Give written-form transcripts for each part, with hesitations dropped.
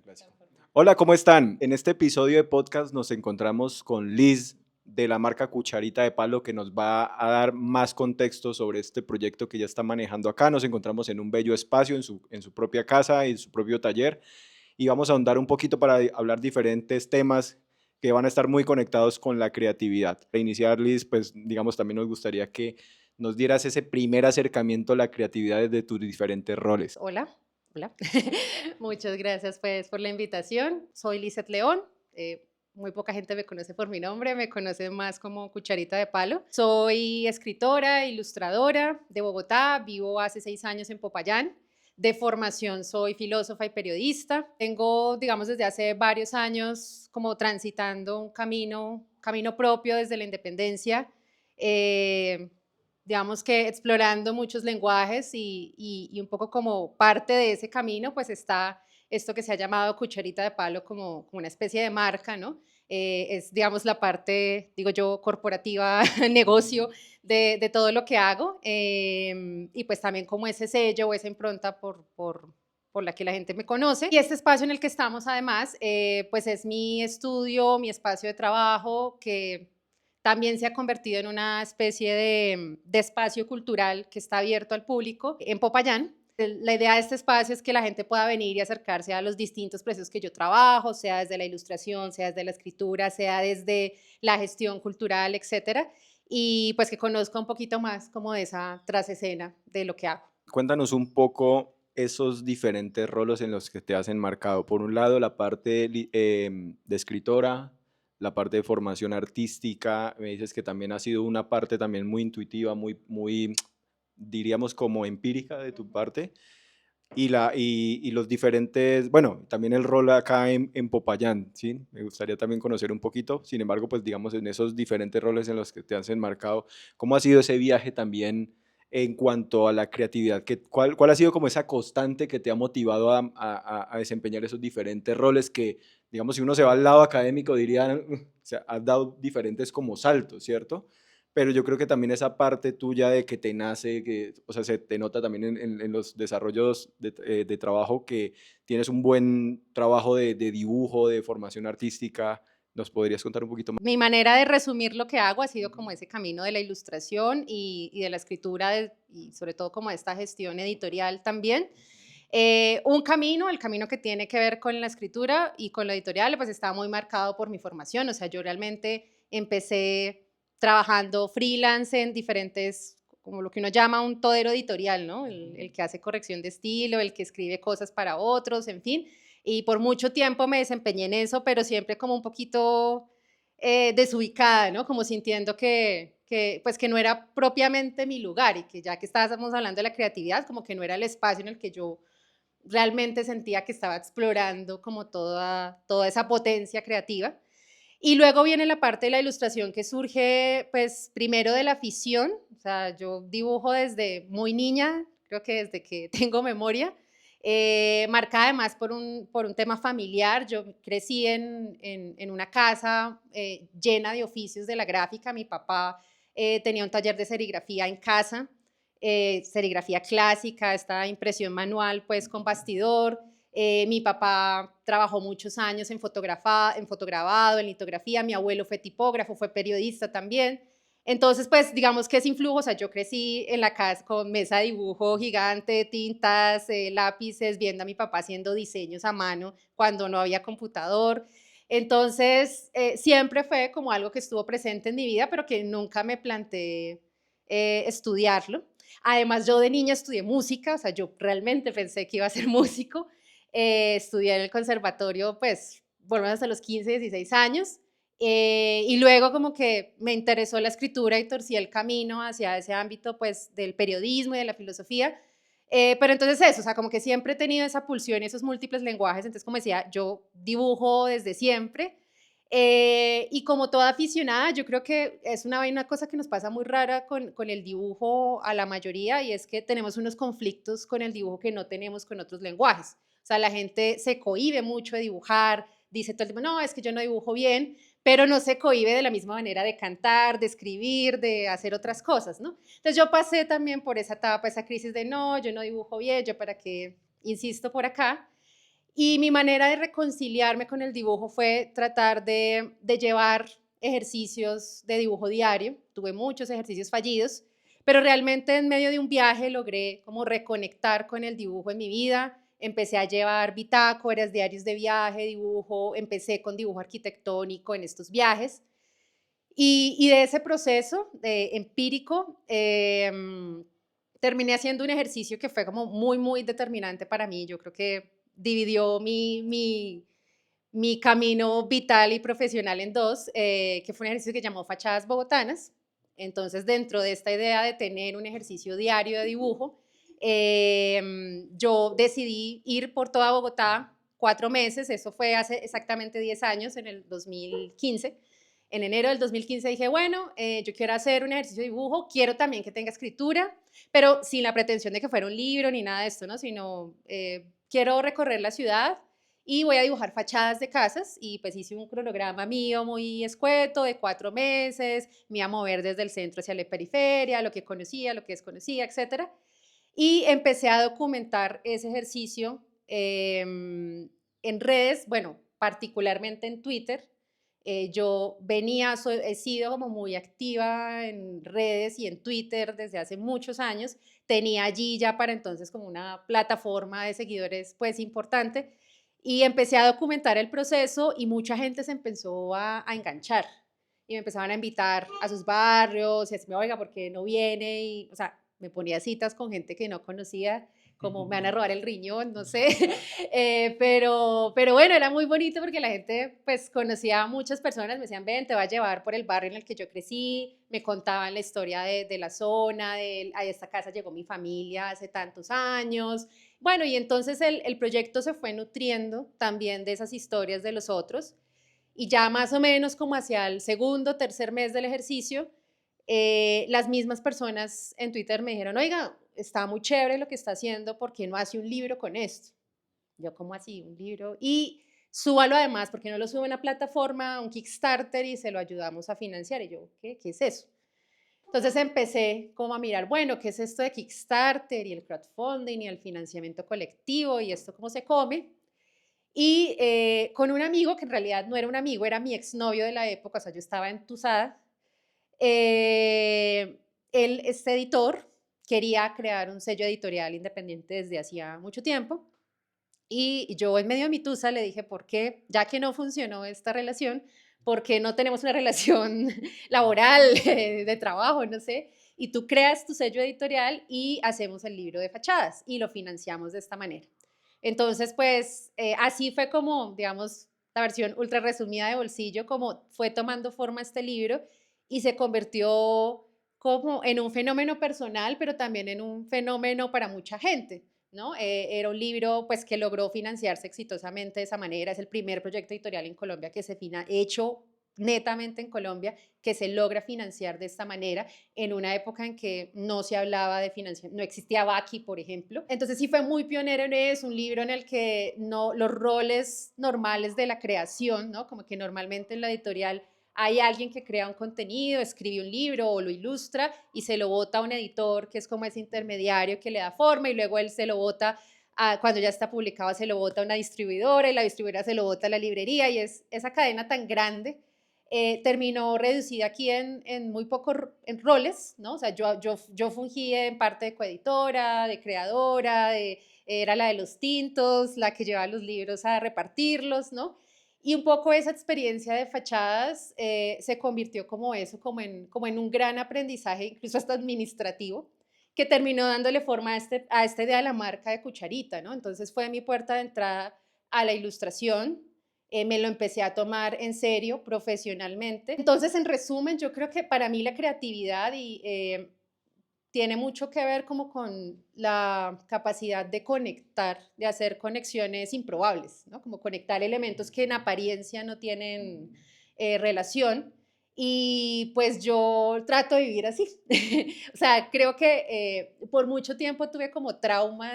Gracias. Hola, ¿cómo están? En este episodio de podcast nos encontramos con Liz de la marca Cucharita de Palo que nos va a dar más contexto sobre este proyecto que ya está manejando acá. Nos encontramos en un bello espacio, en su propia casa, en su propio taller y vamos a ahondar un poquito para hablar diferentes temas que van a estar muy conectados con la creatividad. Para iniciar, Liz, pues digamos también nos gustaría que nos dieras ese primer acercamiento a la creatividad desde tus diferentes roles. Hola, hola. Muchas gracias pues por la invitación. Soy Lizeth León. Muy poca gente me conoce por mi nombre, me conoce más como Cucharita de Palo. Soy escritora, ilustradora de Bogotá, vivo hace 6 años en Popayán. De formación soy filósofa y periodista. Tengo, digamos, desde hace varios años como transitando un camino propio desde la independencia. Eh, digamos que explorando muchos lenguajes y un poco como parte de ese camino, pues está esto que se ha llamado Cucharita de Palo como una especie de marca, ¿no? Es, digamos, la parte, digo yo, corporativa, negocio de todo lo que hago y pues también como ese sello o esa impronta por la que la gente me conoce. Y este espacio en el que estamos, además, pues es mi estudio, mi espacio de trabajo, que también se ha convertido en una especie de espacio cultural que está abierto al público en Popayán. La idea de este espacio es que la gente pueda venir y acercarse a los distintos procesos que yo trabajo, sea desde la ilustración, sea desde la escritura, sea desde la gestión cultural, etcétera, y pues que conozca un poquito más como de esa trasescena de lo que hago. Cuéntanos un poco esos diferentes roles en los que te has enmarcado. Por un lado, la parte de escritora, la parte de formación artística, me dices que también ha sido una parte también muy intuitiva, muy diríamos como empírica de tu parte, y los diferentes, bueno, también el rol acá en Popayán, ¿sí? Me gustaría también conocer un poquito, sin embargo, pues digamos en esos diferentes roles en los que te has enmarcado, ¿cómo ha sido ese viaje también en cuanto a la creatividad? ¿Cuál ha sido como esa constante que te ha motivado a desempeñar esos diferentes roles que, digamos, si uno se va al lado académico, dirían, o sea, has dado diferentes como saltos, ¿cierto? Pero yo creo que también esa parte tuya de que te nace, que, o sea, se te nota también en los desarrollos de trabajo que tienes un buen trabajo de dibujo, de formación artística. ¿Nos podrías contar un poquito más? Mi manera de resumir lo que hago ha sido Ujú. como ese camino de la ilustración y de la escritura y sobre todo como esta gestión editorial también. Un camino, el camino que tiene que ver con la escritura y con la editorial, pues estaba muy marcado por mi formación, o sea, yo realmente empecé trabajando freelance en diferentes, como lo que uno llama un todero editorial, ¿no? El que hace corrección de estilo, el que escribe cosas para otros, en fin, y por mucho tiempo me desempeñé en eso, pero siempre como un poquito desubicada, ¿no? Como sintiendo pues que no era propiamente mi lugar y que ya que estábamos hablando de la creatividad, como que no era el espacio en el que yo realmente sentía que estaba explorando como toda esa potencia creativa. Y luego viene la parte de la ilustración que surge, pues, primero de la afición, o sea, yo dibujo desde muy niña, creo que desde que tengo memoria, marcada además por un tema familiar. Yo crecí en una casa llena de oficios de la gráfica. Mi papá tenía un taller de serigrafía en casa, serigrafía clásica, esta impresión manual, pues, con bastidor. Mi papá trabajó muchos años en fotograbado, en litografía. Mi abuelo fue tipógrafo, fue periodista también. Entonces, pues, digamos que es influjo, o sea, yo crecí en la casa con mesa de dibujo gigante, tintas, lápices, viendo a mi papá haciendo diseños a mano cuando no había computador. Entonces, siempre fue como algo que estuvo presente en mi vida, pero que nunca me planteé estudiarlo. Además, yo de niña estudié música, o sea, yo realmente pensé que iba a ser músico. Estudié en el conservatorio, pues, por lo menos hasta los 15, 16 años. Y luego como que me interesó la escritura y torcí el camino hacia ese ámbito, pues, del periodismo y de la filosofía. Pero entonces eso, o sea, como que siempre he tenido esa pulsión y esos múltiples lenguajes. Entonces, como decía, yo dibujo desde siempre. Y como toda aficionada, yo creo que es una cosa que nos pasa muy rara con el dibujo a la mayoría, y es que tenemos unos conflictos con el dibujo que no tenemos con otros lenguajes. O sea, la gente se cohíbe mucho de dibujar, dice todo el tiempo, no, es que yo no dibujo bien, pero no se cohíbe de la misma manera de cantar, de escribir, de hacer otras cosas, ¿no? Entonces yo pasé también por esa etapa, esa crisis de no, yo no dibujo bien, yo para qué insisto por acá. Y mi manera de reconciliarme con el dibujo fue tratar de llevar ejercicios de dibujo diario. Tuve muchos ejercicios fallidos, pero realmente en medio de un viaje logré como reconectar con el dibujo en mi vida. Empecé a llevar bitácoras, diarios de viaje, dibujo, empecé con dibujo arquitectónico en estos viajes. Y de ese proceso empírico, terminé haciendo un ejercicio que fue como muy, muy determinante para mí. Yo creo que dividió mi camino vital y profesional en dos, que fue un ejercicio que llamó Fachadas Bogotanas. Entonces, dentro de esta idea de tener un ejercicio diario de dibujo, yo decidí ir por toda Bogotá 4 meses, eso fue hace exactamente 10 años, en el 2015. En enero del 2015 dije, bueno, yo quiero hacer un ejercicio de dibujo, quiero también que tenga escritura, pero sin la pretensión de que fuera un libro ni nada de esto, ¿no? Sino quiero recorrer la ciudad y voy a dibujar fachadas de casas y pues hice un cronograma mío muy escueto de 4 meses, me iba a mover desde el centro hacia la periferia, lo que conocía, lo que desconocía, etcétera. Y empecé a documentar ese ejercicio en redes, bueno, particularmente en Twitter. Yo he sido como muy activa en redes y en Twitter desde hace muchos años. Tenía allí ya para entonces como una plataforma de seguidores pues importante y empecé a documentar el proceso y mucha gente se empezó a enganchar y me empezaban a invitar a sus barrios y así, oiga, ¿por qué no viene? Y, o sea, me ponía citas con gente que no conocía, como me van a robar el riñón, no sé, pero bueno, era muy bonito porque la gente pues conocía a muchas personas, me decían, ven, te va a llevar por el barrio en el que yo crecí, me contaban la historia de la zona, a esta casa llegó mi familia hace tantos años, bueno, y entonces el proyecto se fue nutriendo también de esas historias de los otros, y ya más o menos como hacia el segundo, tercer mes del ejercicio, las mismas personas en Twitter me dijeron, oiga, está muy chévere lo que está haciendo, ¿por qué no hace un libro con esto? Yo, ¿cómo así? Un libro. Y súbalo además, porque no lo sube a una plataforma, un Kickstarter y se lo ayudamos a financiar. Y yo, ¿qué es eso? Entonces empecé como a mirar, bueno, ¿qué es esto de Kickstarter y el crowdfunding y el financiamiento colectivo y esto cómo se come? Y con un amigo, que en realidad no era un amigo, era mi exnovio de la época, o sea, yo estaba entusada, él es editor, quería crear un sello editorial independiente desde hacía mucho tiempo. Y yo en medio de mi tusa le dije, ¿por qué? Ya que no funcionó esta relación, ¿por qué no tenemos una relación laboral, de trabajo, no sé? Y tú creas tu sello editorial y hacemos el libro de fachadas y lo financiamos de esta manera. Entonces, pues así fue como, digamos, la versión ultra resumida de Bolsillo, como fue tomando forma este libro y se convirtió como en un fenómeno personal, pero también en un fenómeno para mucha gente, ¿no? Era un libro pues que logró financiarse exitosamente de esa manera, es el primer proyecto editorial en Colombia que se hecho netamente en Colombia, que se logra financiar de esta manera, en una época en que no se hablaba de financiación, no existía Baki, por ejemplo. Entonces sí fue muy pionero en eso, un libro en el que no, los roles normales de la creación, ¿no? Como que normalmente en la editorial hay alguien que crea un contenido, escribe un libro o lo ilustra y se lo bota a un editor que es como ese intermediario que le da forma y luego él se lo bota cuando ya está publicado, se lo bota a una distribuidora y la distribuidora se lo bota a la librería y es esa cadena tan grande. Terminó reducida aquí en muy pocos en roles, ¿no? O sea, yo fungí en parte de coeditora, de creadora, era la de los tintos, la que llevaba los libros a repartirlos, ¿no? Y un poco esa experiencia de fachadas se convirtió como eso, como en un gran aprendizaje, incluso hasta administrativo, que terminó dándole forma a esta idea de la marca de Cucharita, ¿no? Entonces fue mi puerta de entrada a la ilustración, me lo empecé a tomar en serio, profesionalmente. Entonces, en resumen, yo creo que para mí la creatividad tiene mucho que ver como con la capacidad de conectar, de hacer conexiones improbables, ¿no? Como conectar elementos que en apariencia no tienen relación. Y pues yo trato de vivir así. O sea, creo que por mucho tiempo tuve como trauma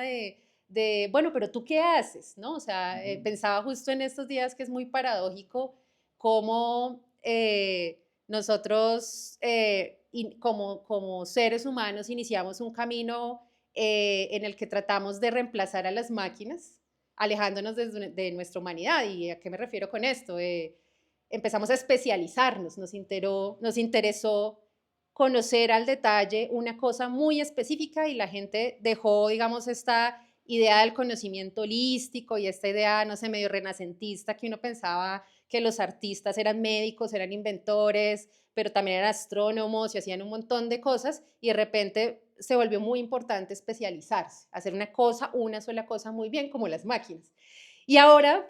bueno, pero ¿tú qué haces? ¿No? O sea, pensaba justo en estos días que es muy paradójico cómo nosotros como seres humanos iniciamos un camino en el que tratamos de reemplazar a las máquinas alejándonos de nuestra humanidad. ¿Y a qué me refiero con esto? Empezamos a especializarnos, nos interesó conocer al detalle una cosa muy específica y la gente dejó, digamos, esta idea del conocimiento holístico y esta idea, no sé, medio renacentista, que uno pensaba que los artistas eran médicos, eran inventores, pero también eran astrónomos y hacían un montón de cosas, y de repente se volvió muy importante especializarse, hacer una sola cosa muy bien, como las máquinas. Y ahora,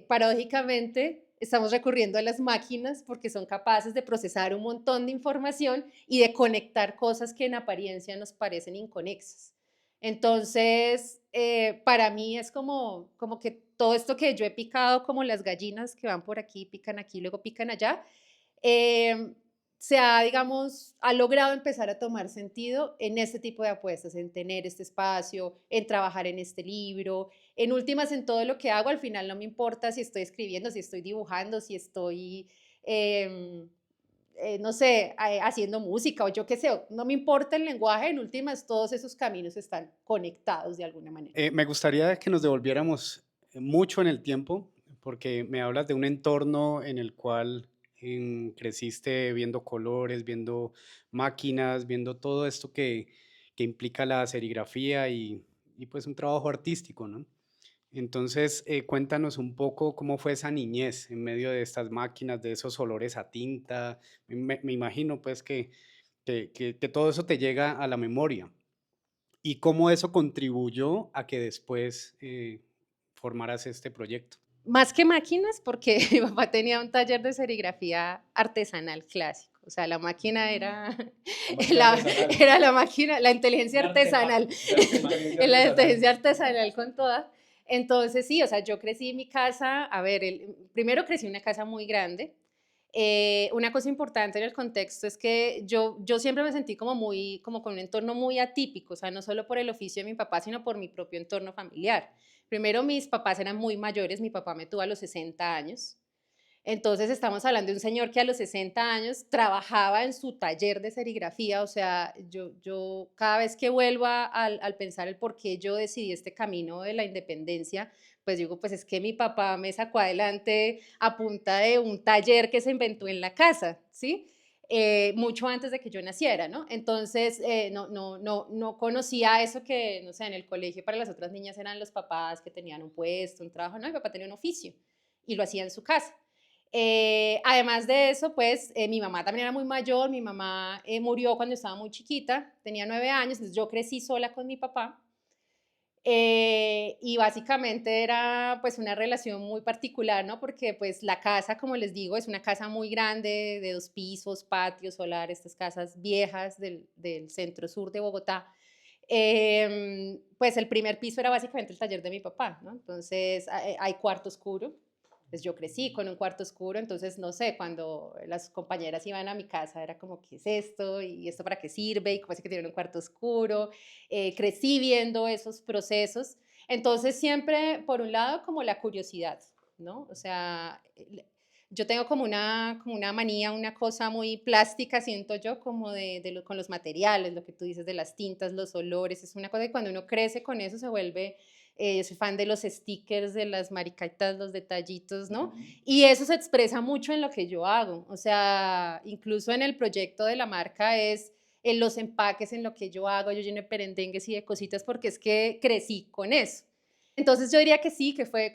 paradójicamente, estamos recurriendo a las máquinas porque son capaces de procesar un montón de información y de conectar cosas que en apariencia nos parecen inconexas. Entonces, para mí es como que todo esto que yo he picado, como las gallinas que van por aquí, luego pican allá, eh, digamos, ha logrado empezar a tomar sentido en este tipo de apuestas, en tener este espacio, en trabajar en este libro, en últimas, en todo lo que hago. Al final no me importa si estoy escribiendo, si estoy dibujando, si estoy, no sé, haciendo música o yo qué sé, no me importa el lenguaje, en últimas todos esos caminos están conectados de alguna manera. Me gustaría que nos devolviéramos mucho en el tiempo, porque me hablas de un entorno en el cual creciste viendo colores, viendo máquinas, viendo todo esto que implica la serigrafía y pues un trabajo artístico, ¿no? Entonces, cuéntanos un poco cómo fue esa niñez en medio de estas máquinas, de esos olores a tinta. Me imagino pues que todo eso te llega a la memoria y cómo eso contribuyó a que después formaras este proyecto. Más que máquinas, porque mi papá tenía un taller de serigrafía artesanal clásico. O sea, la máquina era, La máquina la, artesanal. era la máquina, la inteligencia Un artefacto, artesanal, un inteligencia la artesanal. inteligencia artesanal con toda. Entonces, sí, o sea, yo crecí en mi casa, a ver, primero crecí en una casa muy grande. Una cosa importante en el contexto es que yo siempre me sentí como con un entorno muy atípico, o sea, no solo por el oficio de mi papá, sino por mi propio entorno familiar. Primero, mis papás eran muy mayores, mi papá me tuvo a los 60 años, entonces estamos hablando de un señor que a los 60 años trabajaba en su taller de serigrafía. O sea, yo cada vez que vuelvo al pensar el por qué yo decidí este camino de la independencia, pues digo, pues es que mi papá me sacó adelante a punta de un taller que se inventó en la casa, ¿sí? Mucho antes de que yo naciera, ¿no? Entonces, no conocía eso que, no sé, en el colegio para las otras niñas eran los papás que tenían un puesto, un trabajo. No, mi papá tenía un oficio y lo hacía en su casa. Además de eso, pues mi mamá también era muy mayor. Mi mamá murió cuando estaba muy chiquita, tenía 9 años, entonces yo crecí sola con mi papá. Y básicamente era pues una relación muy particular, ¿no? Porque pues la casa, como les digo, es una casa muy grande, de 2 pisos, patio solar, estas casas viejas del centro sur de Bogotá. Pues el primer piso era básicamente el taller de mi papá, ¿no? Entonces hay cuarto oscuro. Pues yo crecí con un cuarto oscuro, entonces no sé, cuando las compañeras iban a mi casa era como, ¿qué es esto? ¿Y esto para qué sirve? ¿Y cómo es que tienen un cuarto oscuro? Crecí viendo esos procesos. Entonces siempre, por un lado, como la curiosidad, ¿no? O sea, yo tengo como una manía, una cosa muy plástica, siento yo, como con los materiales, lo que tú dices de las tintas, los olores. Es una cosa que cuando uno crece con eso se vuelve. Yo soy fan de los stickers, de las maricaitas, los detallitos, ¿no? Ujú. Y eso se expresa mucho en lo que yo hago. O sea, incluso en el proyecto de la marca es en los empaques, en lo que yo hago. Yo lleno de perendengues y de cositas porque es que crecí con eso. Entonces yo diría que sí, que fue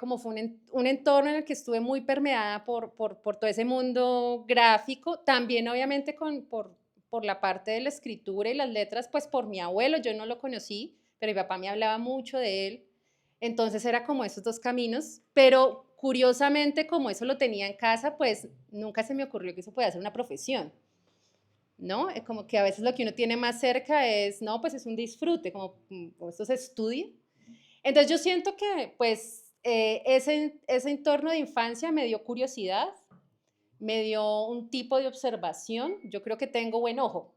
un entorno en el que estuve muy permeada por todo ese mundo gráfico. También obviamente por la parte de la escritura y las letras, pues por mi abuelo. Yo no lo conocí, pero mi papá me hablaba mucho de él. Entonces era como esos dos caminos, pero curiosamente como eso lo tenía en casa, pues nunca se me ocurrió que eso pueda ser una profesión, ¿no? Es como que a veces lo que uno tiene más cerca es, no, pues es un disfrute, como esto se estudia. Entonces yo siento que pues ese entorno de infancia me dio curiosidad, me dio un tipo de observación. Yo creo que tengo buen ojo,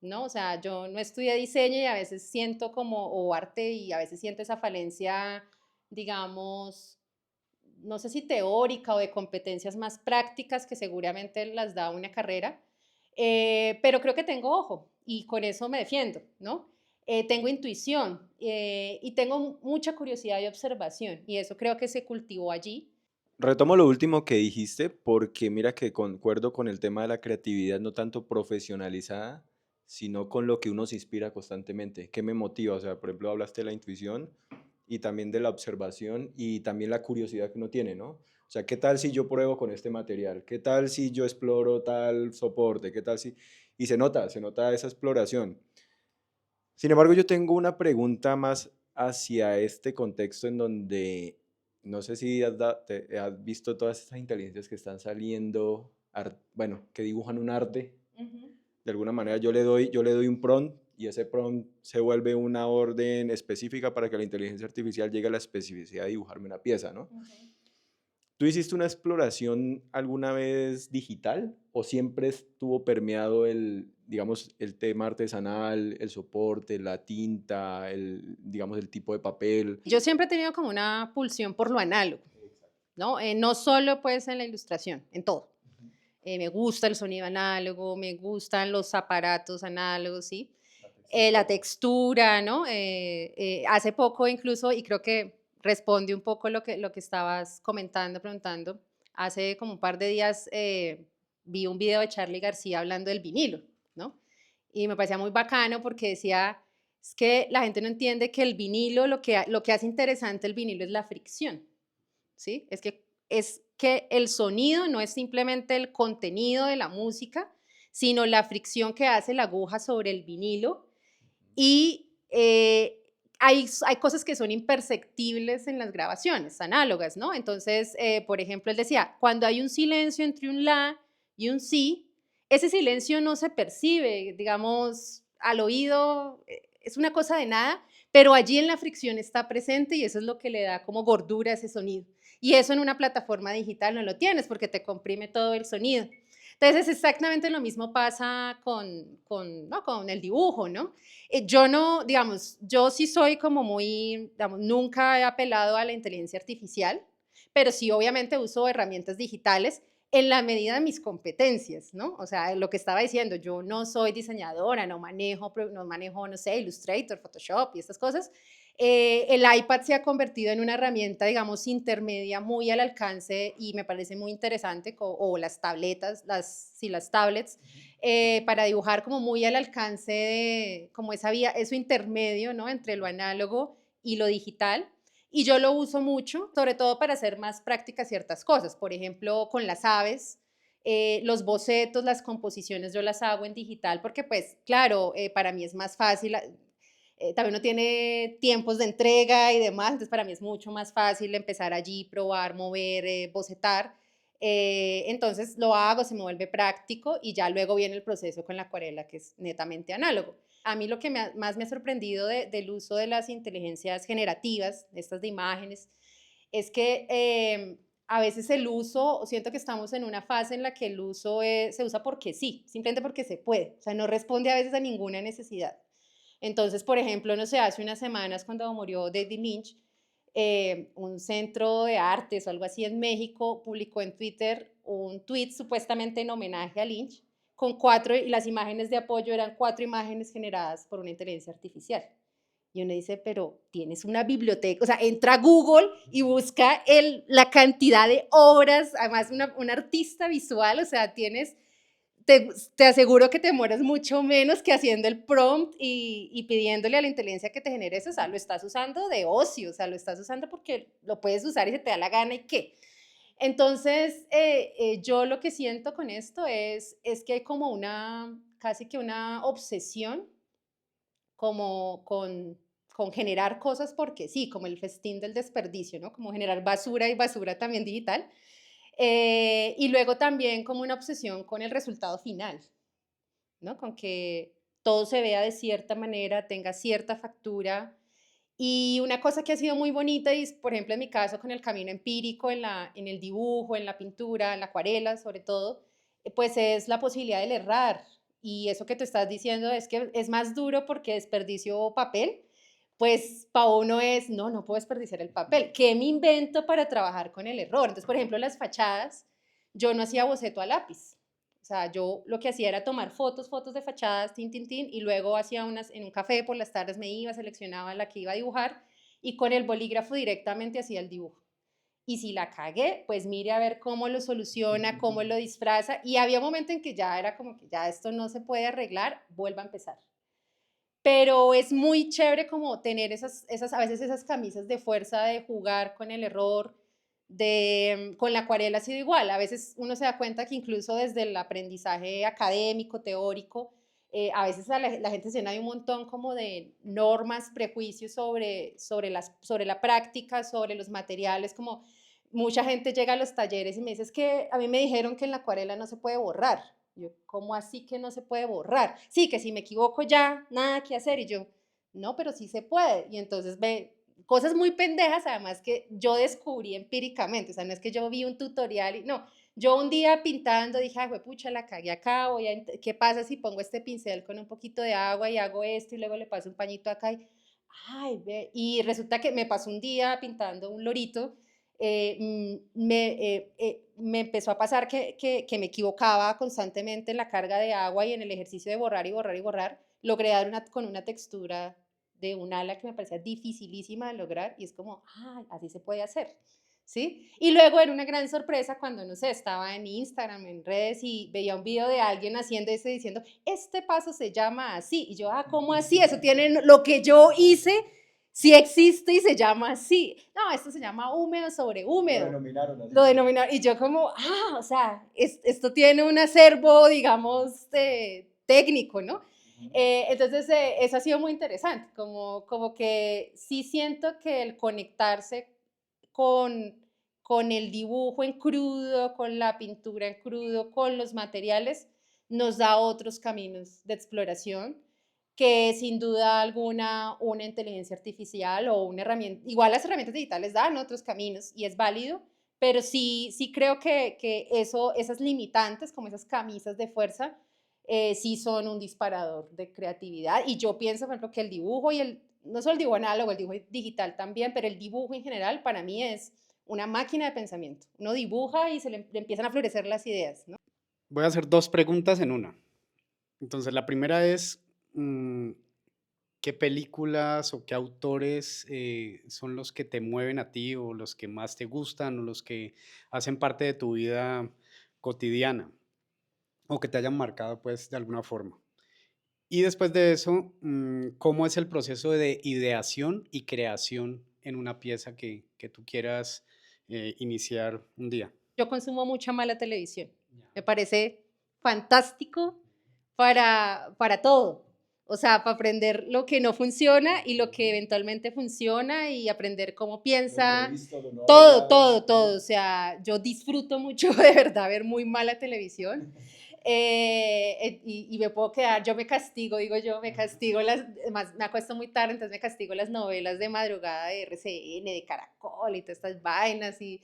¿no? O sea, yo no estudié diseño y a veces siento o arte, y a veces siento esa falencia, digamos, no sé si teórica o de competencias más prácticas que seguramente las da una carrera, pero creo que tengo ojo y con eso me defiendo, ¿no? tengo intuición y tengo mucha curiosidad y observación y eso creo que se cultivó allí. Retomo lo último que dijiste porque mira que concuerdo con el tema de la creatividad, no tanto profesionalizada, sino con lo que uno se inspira constantemente. ¿Qué me motiva? O sea, por ejemplo, hablaste de la intuición y también de la observación y también la curiosidad que uno tiene, ¿no? O sea, ¿qué tal si yo pruebo con este material? ¿Qué tal si yo exploro tal soporte? ¿Qué tal si...? Y se nota esa exploración. Sin embargo, yo tengo una pregunta más hacia este contexto en donde no sé si has visto todas estas inteligencias que están saliendo, bueno, que dibujan un arte. Ujú, De alguna manera yo le doy un prompt y ese prompt se vuelve una orden específica para que la inteligencia artificial llegue a la especificidad de dibujarme una pieza, ¿no? ujú. ¿Tú hiciste una exploración alguna vez digital o siempre estuvo permeado digamos, el tema artesanal, el soporte, la tinta, digamos, el tipo de papel? Yo siempre he tenido como una pulsión por lo análogo, ¿no? No solo pues en la ilustración, en todo. Me gusta el sonido análogo, me gustan los aparatos análogos, ¿sí? La textura. La textura, ¿no? Hace poco incluso, y creo que responde un poco lo que estabas comentando, preguntando, hace como un par de días vi un video de Charly García hablando del vinilo, ¿no? Y me parecía muy bacano porque decía, es que la gente no entiende que el vinilo, lo que hace interesante el vinilo es la fricción, ¿sí? Es que el sonido no es simplemente el contenido de la música, sino la fricción que hace la aguja sobre el vinilo y hay cosas que son imperceptibles en las grabaciones análogas, ¿no? Entonces, por ejemplo, él decía, cuando hay un silencio entre un la y un si, ese silencio no se percibe, digamos, al oído, es una cosa de nada, pero allí en la fricción está presente y eso es lo que le da como gordura a ese sonido. Y eso en una plataforma digital no lo tienes porque te comprime todo el sonido. Entonces, exactamente lo mismo pasa ¿no? Con el dibujo, ¿no? Yo no, digamos, yo sí soy como muy, digamos, nunca he apelado a la inteligencia artificial, pero sí obviamente uso herramientas digitales en la medida de mis competencias, ¿no? O sea, lo que estaba diciendo, yo no soy diseñadora, no manejo, no sé, Illustrator, Photoshop y estas cosas. El iPad se ha convertido en una herramienta, digamos, intermedia, muy al alcance y me parece muy interesante, o las tabletas, sí, las tablets, para dibujar como muy al alcance de como esa vía, eso intermedio, ¿no? Entre lo análogo y lo digital. Y yo lo uso mucho, sobre todo para hacer más prácticas ciertas cosas. Por ejemplo, con las aves, los bocetos, las composiciones, yo las hago en digital porque, pues, claro, para mí es más fácil. También no tiene tiempos de entrega y demás, entonces para mí es mucho más fácil empezar allí, probar, mover, bocetar. Entonces lo hago, se me vuelve práctico y ya luego viene el proceso con la acuarela, que es netamente análogo. A mí lo que más me ha sorprendido del uso de las inteligencias generativas, estas de imágenes, es que a veces el uso, siento que estamos en una fase en la que el uso se usa porque sí, simplemente porque se puede, o sea, no responde a veces a ninguna necesidad. Entonces, por ejemplo, no sé, hace unas semanas cuando murió David Lynch, un centro de artes o algo así en México publicó en Twitter un tweet supuestamente en homenaje a Lynch, con y las imágenes de apoyo eran 4 imágenes generadas por una inteligencia artificial. Y uno dice, pero tienes una biblioteca, o sea, entra a Google y busca la cantidad de obras, además un artista visual, o sea, te aseguro que te demoras mucho menos que haciendo el prompt y pidiéndole a la inteligencia que te genere eso, o sea, lo estás usando de ocio, o sea, lo estás usando porque lo puedes usar y se te da la gana y qué. Entonces, yo lo que siento con esto es que hay como casi que una obsesión como con generar cosas porque sí, como el festín del desperdicio, ¿no? Como generar basura y basura también digital. Y luego también como una obsesión con el resultado final, ¿no? Con que todo se vea de cierta manera, tenga cierta factura. Y una cosa que ha sido muy bonita, y por ejemplo en mi caso con el camino empírico, en el dibujo, en la pintura, en la acuarela sobre todo, pues es la posibilidad del errar. Y eso que tú estás diciendo es que es más duro porque desperdicio papel, pues para uno es, no, no puedo desperdiciar el papel. ¿Qué me invento para trabajar con el error? Entonces, por ejemplo, las fachadas, yo no hacía boceto a lápiz. O sea, yo lo que hacía era tomar fotos de fachadas, tin, tin, tin, y luego hacía unas en un café por las tardes, me iba, seleccionaba la que iba a dibujar y con el bolígrafo directamente hacía el dibujo. Y si la cagué, pues mire a ver cómo lo soluciona, cómo lo disfraza. Y había un momento en que ya era como que ya esto no se puede arreglar, vuelva a empezar. Pero es muy chévere como tener a veces esas camisas de fuerza de jugar con el error, con la acuarela ha sido igual. A veces uno se da cuenta que incluso desde el aprendizaje académico, teórico, a veces la gente se llena de un montón como de normas, prejuicios sobre la práctica, sobre los materiales, como mucha gente llega a los talleres y me dice, es que a mí me dijeron que en la acuarela no se puede borrar. Yo, ¿cómo así que no se puede borrar? Sí, que si me equivoco ya, nada que hacer. Y yo, no, pero sí se puede. Y entonces ve cosas muy pendejas, además que yo descubrí empíricamente. O sea, no es que yo vi un tutorial y no. Yo un día pintando dije, ay, pucha, la cagué acá. ¿Qué pasa si pongo este pincel con un poquito de agua y hago esto y luego le paso un pañito acá? Ay, ve. Y resulta que me pasó un día pintando un lorito me empezó a pasar que me equivocaba constantemente en la carga de agua y en el ejercicio de borrar y borrar y borrar. Logré dar con una textura de un ala que me parecía dificilísima de lograr y es como, ay, así se puede hacer. ¿Sí? Y luego era una gran sorpresa cuando, no sé, estaba en Instagram, en redes y veía un video de alguien haciendo eso diciendo, este paso se llama así. Y yo, ¿cómo así? Eso tiene lo que yo hice sí existe y se llama así. No, esto se llama húmedo sobre húmedo. Lo denominaron así. Lo denominaron. Y yo como, o sea, esto tiene un acervo, digamos, técnico, ¿no? Entonces, eso ha sido muy interesante, como que sí siento que el conectarse con, con el dibujo en crudo, con la pintura en crudo, con los materiales, nos da otros caminos de exploración que sin duda alguna una inteligencia artificial o una herramienta, igual las herramientas digitales dan otros caminos y es válido, pero sí creo que esas limitantes, como esas camisas de fuerza, sí son un disparador de creatividad. Y yo pienso, por ejemplo, que el dibujo no solo el dibujo análogo, el dibujo digital también, pero el dibujo en general para mí es una máquina de pensamiento. Uno dibuja y le empiezan a florecer las ideas, ¿no? Voy a hacer dos preguntas en una. Entonces, la primera es, ¿qué películas o qué autores son los que te mueven a ti o los que más te gustan o los que hacen parte de tu vida cotidiana o que te hayan marcado pues de alguna forma? Y después de eso, ¿cómo es el proceso de ideación y creación en una pieza que tú quieras iniciar un día? Yo consumo mucha mala televisión. Me parece fantástico para todo. O sea, para aprender lo que no funciona y lo que eventualmente funciona y aprender cómo piensa. Todo. O sea, yo disfruto mucho de verdad ver muy mala televisión. Y me puedo quedar, yo me castigo, digo yo, más me acuesto muy tarde, entonces me castigo las novelas de madrugada de RCN, de Caracol y todas estas vainas y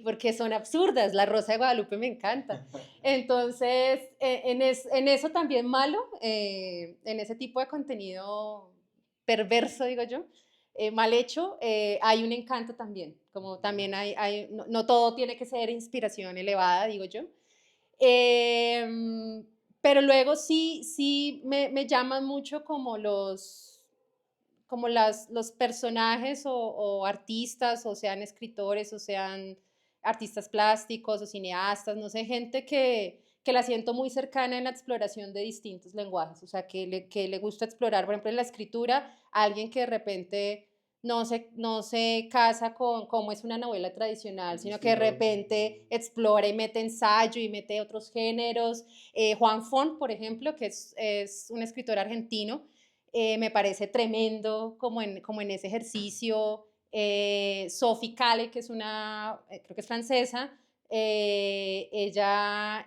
porque son absurdas. La Rosa de Guadalupe me encanta. Entonces, en eso también malo, en ese tipo de contenido perverso, digo yo, mal hecho, hay un encanto también, como también no todo tiene que ser inspiración elevada, digo yo. Pero luego sí me llaman mucho como los personajes o artistas, o sean escritores, o sean artistas plásticos o cineastas, no sé, gente que la siento muy cercana en la exploración de distintos lenguajes, o sea, que le gusta explorar, por ejemplo, en la escritura, alguien que de repente no se casa con cómo es una novela tradicional, sino que de repente explora y mete ensayo y mete otros géneros. Juan Font, por ejemplo, que es un escritor argentino, me parece tremendo como en ese ejercicio. Sophie Calle, que creo que es francesa, ella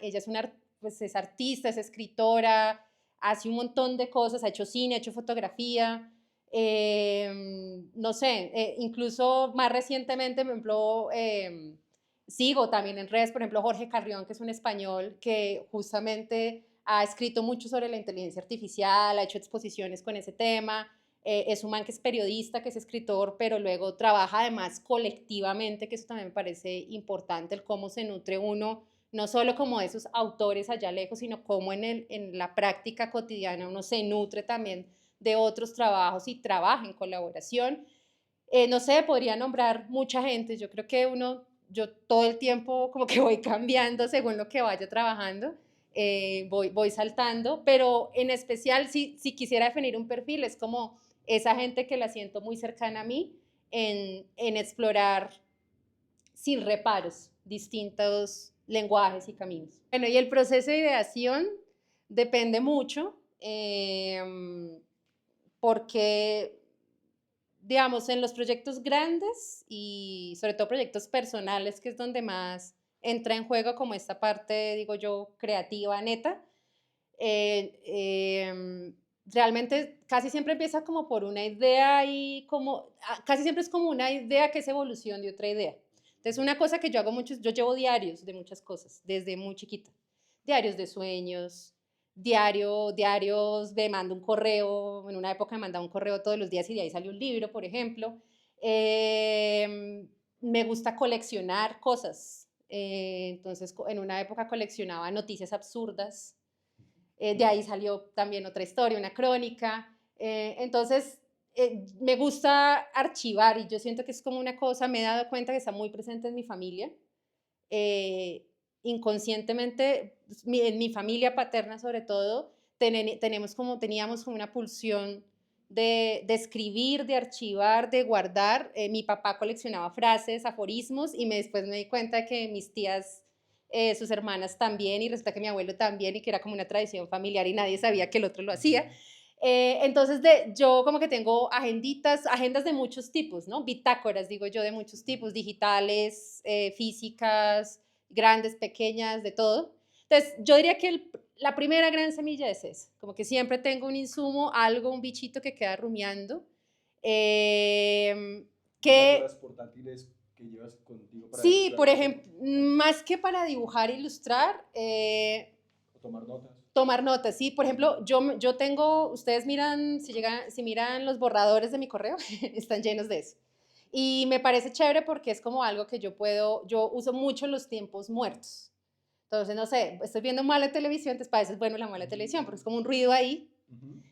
pues es artista, es escritora, hace un montón de cosas, ha hecho cine, ha hecho fotografía. No sé, incluso más recientemente, por ejemplo, sigo también en redes, por ejemplo, Jorge Carrión, que es un español que justamente ha escrito mucho sobre la inteligencia artificial, ha hecho exposiciones con ese tema, es un man que es periodista, que es escritor, pero luego trabaja además colectivamente, que eso también me parece importante, el cómo se nutre uno no solo como de esos autores allá lejos, sino como en la práctica cotidiana uno se nutre también de otros trabajos y trabaja en colaboración. No sé, podría nombrar mucha gente, yo creo que yo todo el tiempo como que voy cambiando según lo que vaya trabajando, voy saltando, pero en especial si quisiera definir un perfil es como esa gente que la siento muy cercana a mí en explorar sin reparos distintos lenguajes y caminos. Bueno, y el proceso de ideación depende mucho porque, digamos, en los proyectos grandes y sobre todo proyectos personales, que es donde más entra en juego como esta parte, digo yo, creativa neta, realmente casi siempre empieza como por una idea y casi siempre es como una idea que es evolución de otra idea. Entonces, una cosa que yo hago mucho, yo llevo diarios de muchas cosas, desde muy chiquita. Diarios de sueños, diarios de mando un correo, en una época me mandaba un correo todos los días y de ahí salió un libro, por ejemplo. Me gusta coleccionar cosas, entonces en una época coleccionaba noticias absurdas, de ahí salió también otra historia, una crónica. Entonces, me gusta archivar y yo siento que es como una cosa, me he dado cuenta que está muy presente en mi familia. eh, Inconscientemente, en mi familia paterna sobre todo, teníamos como una pulsión de escribir, de archivar, de guardar. Mi papá coleccionaba frases, aforismos y después me di cuenta que mis tías, sus hermanas también, y resulta que mi abuelo también, y que era como una tradición familiar y nadie sabía que el otro lo hacía. Entonces, yo como que tengo agendas de muchos tipos, ¿no? Bitácoras, digo yo, de muchos tipos, digitales, físicas, grandes, pequeñas, de todo. Entonces, yo diría que la primera gran semilla es esa, como que siempre tengo un insumo, algo, un bichito que queda rumiando, eh, que portátiles que llevas contigo para sí, ilustrar por cosas ejemplo, más que para dibujar, ilustrar, o tomar notas. tomar notas, sí. Por ejemplo, yo tengo, ustedes miran, si miran los borradores de mi correo, están llenos de eso. Y me parece chévere porque es como algo que yo uso mucho los tiempos muertos. Entonces, no sé, estoy viendo mala televisión, entonces para eso es bueno la mala televisión, porque es como un ruido ahí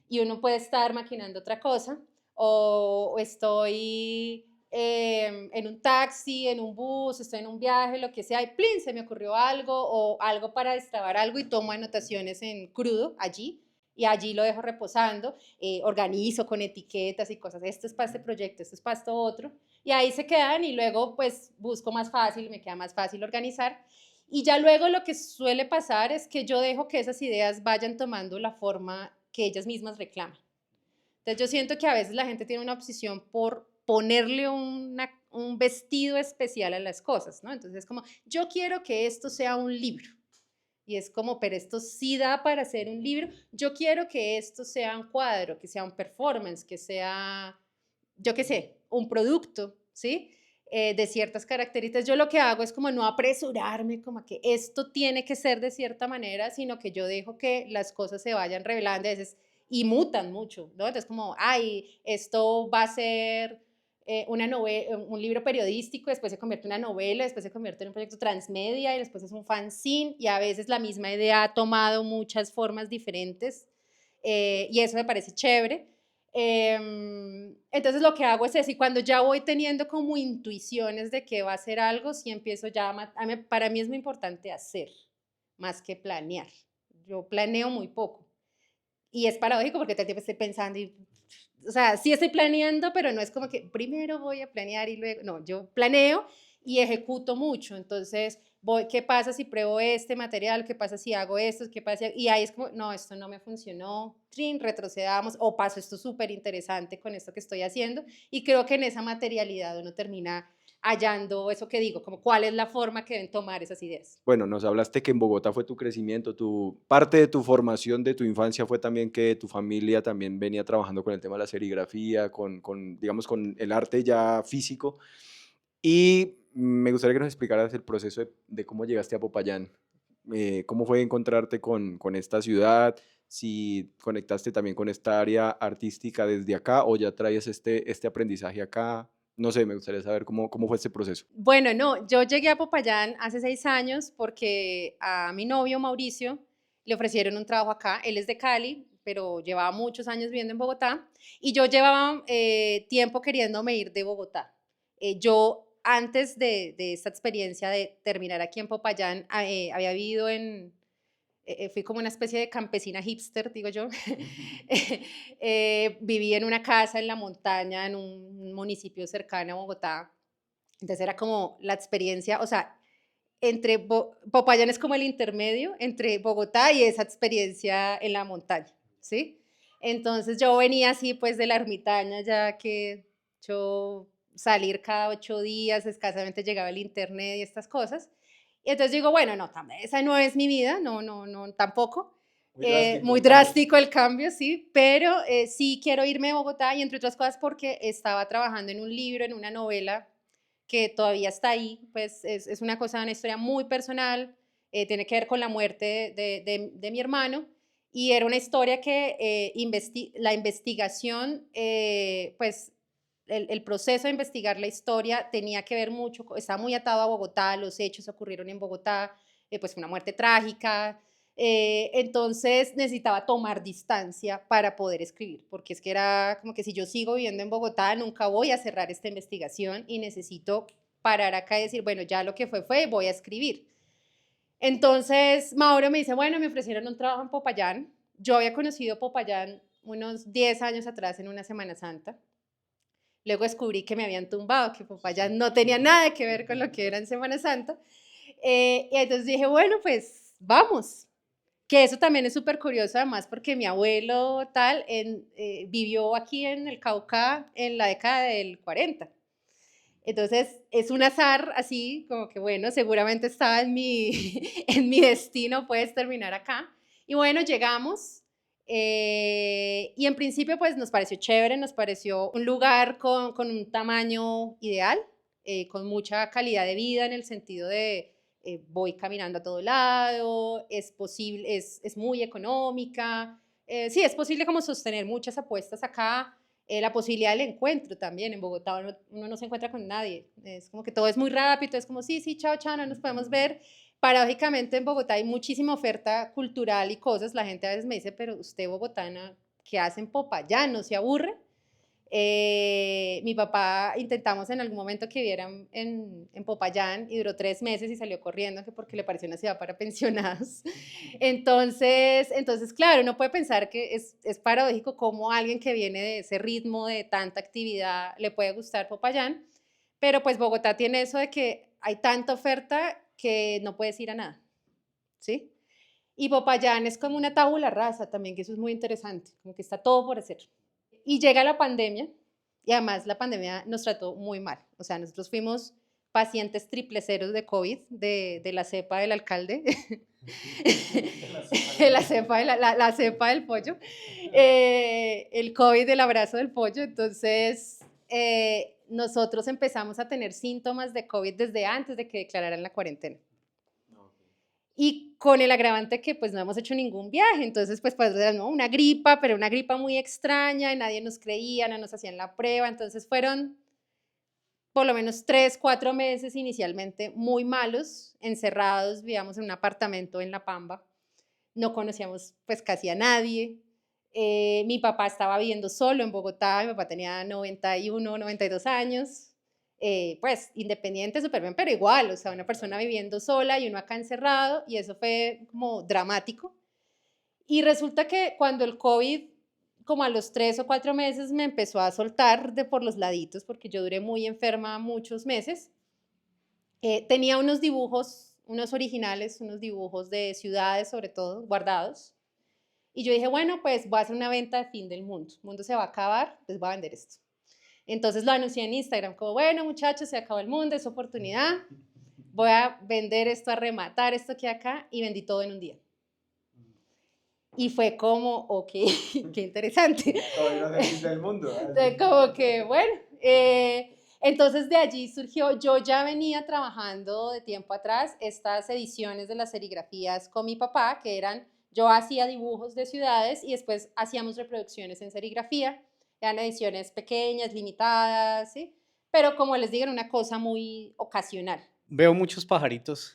y uno puede estar maquinando otra cosa. O estoy en un taxi, en un bus, estoy en un viaje, lo que sea, y plin, se me ocurrió algo o algo para destrabar algo y tomo anotaciones en crudo allí y allí lo dejo reposando, organizo con etiquetas y cosas, esto es para este proyecto, esto es para esto otro, y ahí se quedan y luego pues busco más fácil, me queda más fácil organizar. Y ya luego lo que suele pasar es que yo dejo que esas ideas vayan tomando la forma que ellas mismas reclaman. Entonces yo siento que a veces la gente tiene una obsesión por ponerle un vestido especial a las cosas, ¿no? Entonces es como, yo quiero que esto sea un libro. Y es como, pero esto sí da para hacer un libro. Yo quiero que esto sea un cuadro, que sea un performance, que sea, yo qué sé, un producto, ¿sí? De ciertas características. Yo lo que hago es como no apresurarme, como que esto tiene que ser de cierta manera, sino que yo dejo que las cosas se vayan revelando a veces y mutan mucho, ¿no? Entonces como, ay, esto va a ser una novela, un libro periodístico, después se convierte en una novela, después se convierte en un proyecto transmedia y después es un fanzine y a veces la misma idea ha tomado muchas formas diferentes y eso me parece chévere. Entonces lo que hago es eso y cuando ya voy teniendo como intuiciones de que va a ser algo, sí empiezo ya, para mí es muy importante hacer más que planear. Yo planeo muy poco y es paradójico porque todo el tiempo estoy pensando y, o sea, sí estoy planeando, pero no es como que primero voy a planear y luego, no, yo planeo y ejecuto mucho, entonces ¿qué pasa si pruebo este material? ¿Qué pasa si hago esto? ¿Qué pasa? Y ahí es como, no, esto no me funcionó, trin, retrocedamos, o paso esto súper interesante con esto que estoy haciendo, y creo que en esa materialidad uno termina hallando eso que digo, como cuál es la forma que deben tomar esas ideas. Bueno, nos hablaste que en Bogotá fue tu crecimiento, parte de tu formación de tu infancia fue también que tu familia también venía trabajando con el tema de la serigrafía, digamos, con el arte ya físico. Y me gustaría que nos explicaras el proceso de cómo llegaste a Popayán, cómo fue encontrarte con esta ciudad, si conectaste también con esta área artística desde acá o ya traías este aprendizaje acá. No sé, me gustaría saber cómo fue este proceso. Bueno, no, yo llegué a Popayán hace 6 años porque a mi novio Mauricio le ofrecieron un trabajo acá. Él es de Cali, pero llevaba muchos años viviendo en Bogotá y yo llevaba tiempo queriéndome ir de Bogotá. Yo, antes de esta experiencia de terminar aquí en Popayán, había vivido fui como una especie de campesina hipster, digo yo. Viví en una casa en la montaña, en un municipio cercano a Bogotá. Entonces era como la experiencia, o sea, Popayán es como el intermedio entre Bogotá y esa experiencia en la montaña, ¿sí? Entonces yo venía así pues de la ermitaña, ya que yo salir cada 8 días, escasamente llegaba el internet y estas cosas. Y entonces digo, bueno, no, esa no es mi vida, no, no, no, tampoco. Muy drástico Muy el cambio. drástico el cambio, sí, pero sí quiero irme a Bogotá y entre otras cosas porque estaba trabajando en un libro, en una novela que todavía está ahí, pues es una cosa, una historia muy personal, tiene que ver con la muerte de mi hermano y era una historia que la investigación, pues el proceso de investigar la historia tenía que ver mucho, estaba muy atado a Bogotá, los hechos ocurrieron en Bogotá, pues fue una muerte trágica, entonces necesitaba tomar distancia para poder escribir, porque es que era como que si yo sigo viviendo en Bogotá, nunca voy a cerrar esta investigación y necesito parar acá y decir, bueno, ya lo que fue, voy a escribir. Entonces Mauro me dice, bueno, me ofrecieron un trabajo en Popayán. Yo había conocido Popayán unos 10 años atrás en una Semana Santa. Luego descubrí que me habían tumbado, que Popayán no tenía nada que ver con lo que era en Semana Santa. Y entonces dije, bueno, pues vamos. Que eso también es súper curioso, además, porque mi abuelo tal vivió aquí en el Cauca en la década del 40. Entonces, es un azar así, como que bueno, seguramente estaba en mi destino, puedes terminar acá. Y bueno, llegamos. Y en principio, pues nos pareció chévere, nos pareció un lugar con un tamaño ideal, con mucha calidad de vida en el sentido de voy caminando a todo lado, es posible, es muy económica. Sí, es posible como sostener muchas apuestas acá, la posibilidad del encuentro también. En Bogotá uno no se encuentra con nadie, es como que todo es muy rápido, es como sí, sí, chao, chao, no nos podemos ver. Paradójicamente en Bogotá hay muchísima oferta cultural y cosas, la gente a veces me dice, pero usted bogotana, ¿qué hace en Popayán? ¿No se aburre? Mi papá intentamos en algún momento que vieran en Popayán y duró 3 meses y salió corriendo que porque le pareció una ciudad para pensionados. Entonces claro, uno puede pensar que es paradójico cómo alguien que viene de ese ritmo de tanta actividad le puede gustar Popayán, pero pues Bogotá tiene eso de que hay tanta oferta que no puedes ir a nada, ¿sí? Y Popayán es como una tabula rasa también, que eso es muy interesante, como que está todo por hacer. Y llega la pandemia y además la pandemia nos trató muy mal. O sea, nosotros fuimos pacientes triple ceros de COVID, de la cepa del alcalde, la cepa del pollo, el COVID del abrazo del pollo. Entonces, nosotros empezamos a tener síntomas de COVID desde antes de que declararan la cuarentena. Y con el agravante que pues no hemos hecho ningún viaje, entonces pues ¿no? Una gripa, pero una gripa muy extraña y nadie nos creía, no nos hacían la prueba, entonces fueron por lo menos 3, 4 meses inicialmente muy malos, encerrados, vivíamos en un apartamento en La Pampa, no conocíamos pues casi a nadie, mi papá estaba viviendo solo en Bogotá, mi papá tenía 91, 92 años, pues independiente, súper bien, pero igual, o sea, una persona viviendo sola y uno acá encerrado, y eso fue como dramático. Y resulta que cuando el COVID, como a los 3 o 4 meses, me empezó a soltar de por los laditos, porque yo duré muy enferma muchos meses, tenía unos dibujos, unos originales, unos dibujos de ciudades sobre todo, guardados, y yo dije, bueno, pues voy a hacer una venta de fin del mundo. El mundo se va a acabar, pues voy a vender esto. Entonces lo anuncié en Instagram, como, bueno, muchachos, se acabó el mundo, es oportunidad. Voy a vender esto, a rematar esto que hay acá, y vendí todo en un día. Y fue como, ok, qué interesante. Todo iba a ser fin del mundo. Como que, bueno, entonces de allí surgió, yo ya venía trabajando de tiempo atrás estas ediciones de las serigrafías con mi papá, que eran, yo hacía dibujos de ciudades y después hacíamos reproducciones en serigrafía, eran ediciones pequeñas, limitadas, ¿sí? pero como les digo, era una cosa muy ocasional. Veo muchos pajaritos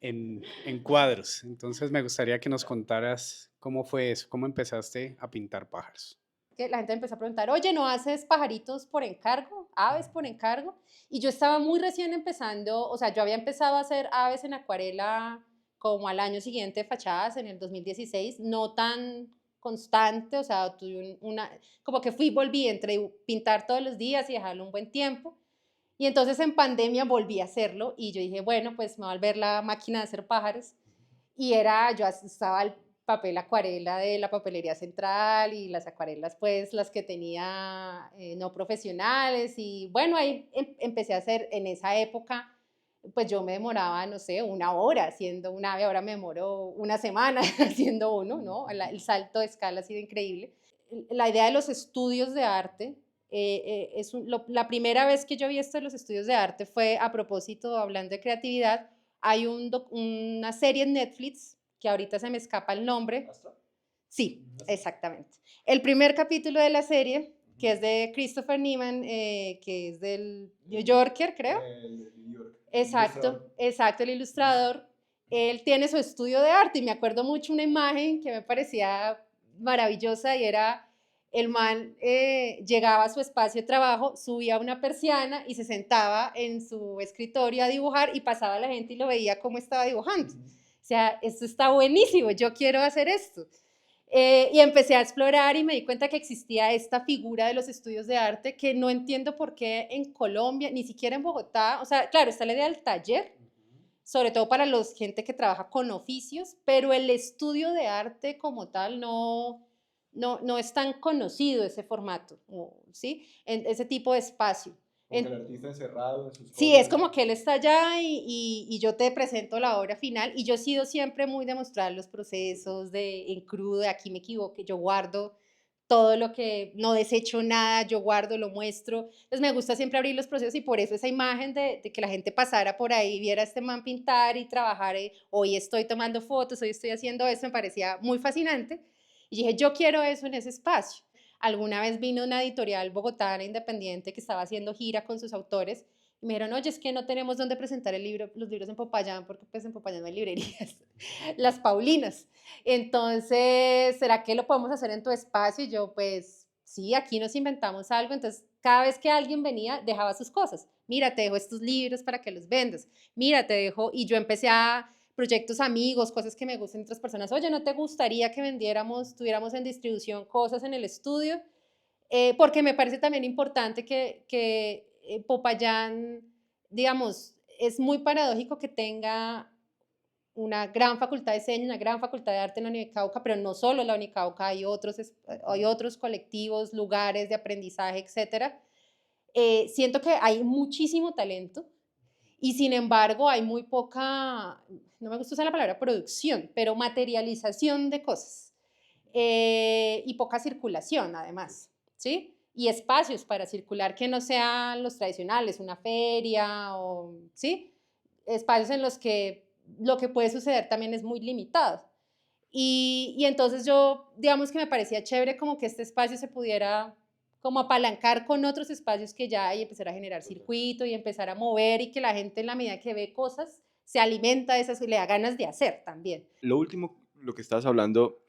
en cuadros, entonces me gustaría que nos contaras cómo fue eso, cómo empezaste a pintar pájaros. Que la gente empezó a preguntar, oye, ¿no haces pajaritos por encargo? ¿Aves por encargo? Y yo estaba muy recién empezando, o sea, yo había empezado a hacer aves en acuarela como al año siguiente de fachadas, en el 2016, no tan constante, o sea, tuve una, como que fui, volví entre pintar todos los días y dejarlo un buen tiempo. Y entonces en pandemia volví a hacerlo y yo dije, bueno, pues me va a volver la máquina de hacer pájaros. Y era, yo estaba el papel acuarela de la papelería central y las acuarelas, pues las que tenía no profesionales. Y bueno, ahí empecé a hacer en esa época, pues yo me demoraba, no sé, una hora haciendo un ave, ahora me demoro una semana haciendo uno, ¿no? El salto de escala ha sido increíble. La idea de los estudios de arte, la primera vez que yo vi esto de los estudios de arte fue a propósito, hablando de creatividad, hay una serie en Netflix, que ahorita se me escapa el nombre. Sí, exactamente. El primer capítulo de la serie, que es de Christopher Neiman, que es del New Yorker, creo. Exacto, exacto, el ilustrador. Él tiene su estudio de arte y me acuerdo mucho una imagen que me parecía maravillosa y era el man llegaba a su espacio de trabajo, subía una persiana y se sentaba en su escritorio a dibujar y pasaba la gente y lo veía cómo estaba dibujando. O sea, esto está buenísimo, yo quiero hacer esto. Y empecé a explorar y me di cuenta que existía esta figura de los estudios de arte que no entiendo por qué en Colombia, ni siquiera en Bogotá, o sea, claro, está la idea del taller, sobre todo para la gente que trabaja con oficios, pero el estudio de arte como tal no es tan conocido ese formato, ¿sí? En ese tipo de espacio. Como que el artista encerrado en sus Sí, es cosas. como que él está allá y yo te presento la obra final y yo he sido siempre muy de mostrar los procesos de en crudo, de aquí me equivoqué, yo guardo todo lo que, no desecho nada, yo guardo, lo muestro. Entonces me gusta siempre abrir los procesos y por eso esa imagen de que la gente pasara por ahí, viera a este man pintar y trabajar, hoy estoy tomando fotos, hoy estoy haciendo eso, me parecía muy fascinante. Y dije, yo quiero eso en ese espacio. Alguna vez vino una editorial bogotana independiente que estaba haciendo gira con sus autores y me dijeron, oye, es que no tenemos dónde presentar los libros en Popayán, porque pues en Popayán no hay librerías, las Paulinas. Entonces, ¿será que lo podemos hacer en tu espacio? Y yo, pues sí, aquí nos inventamos algo. Entonces, cada vez que alguien venía, dejaba sus cosas. Mira, te dejo estos libros para que los vendas. Mira, te dejo. Y yo empecé a proyectos amigos, cosas que me gusten de otras personas. Oye, ¿no te gustaría que vendiéramos, tuviéramos en distribución cosas en el estudio? Porque me parece también importante que Popayán, digamos, es muy paradójico que tenga una gran facultad de diseño, una gran facultad de arte en la Unicauca, pero no solo la Unicauca, hay otros colectivos, lugares de aprendizaje, etcétera. Siento que hay muchísimo talento y sin embargo hay muy poca, no me gusta usar la palabra producción, pero materialización de cosas y poca circulación además, ¿sí? Y espacios para circular que no sean los tradicionales, una feria o, ¿sí? Espacios en los que lo que puede suceder también es muy limitado. Y entonces yo, digamos que me parecía chévere como que este espacio se pudiera como apalancar con otros espacios que ya hay, empezar a generar circuito y empezar a mover y que la gente en la medida que ve cosas se alimenta de esas y le da ganas de hacer también. Lo último, lo que estabas hablando,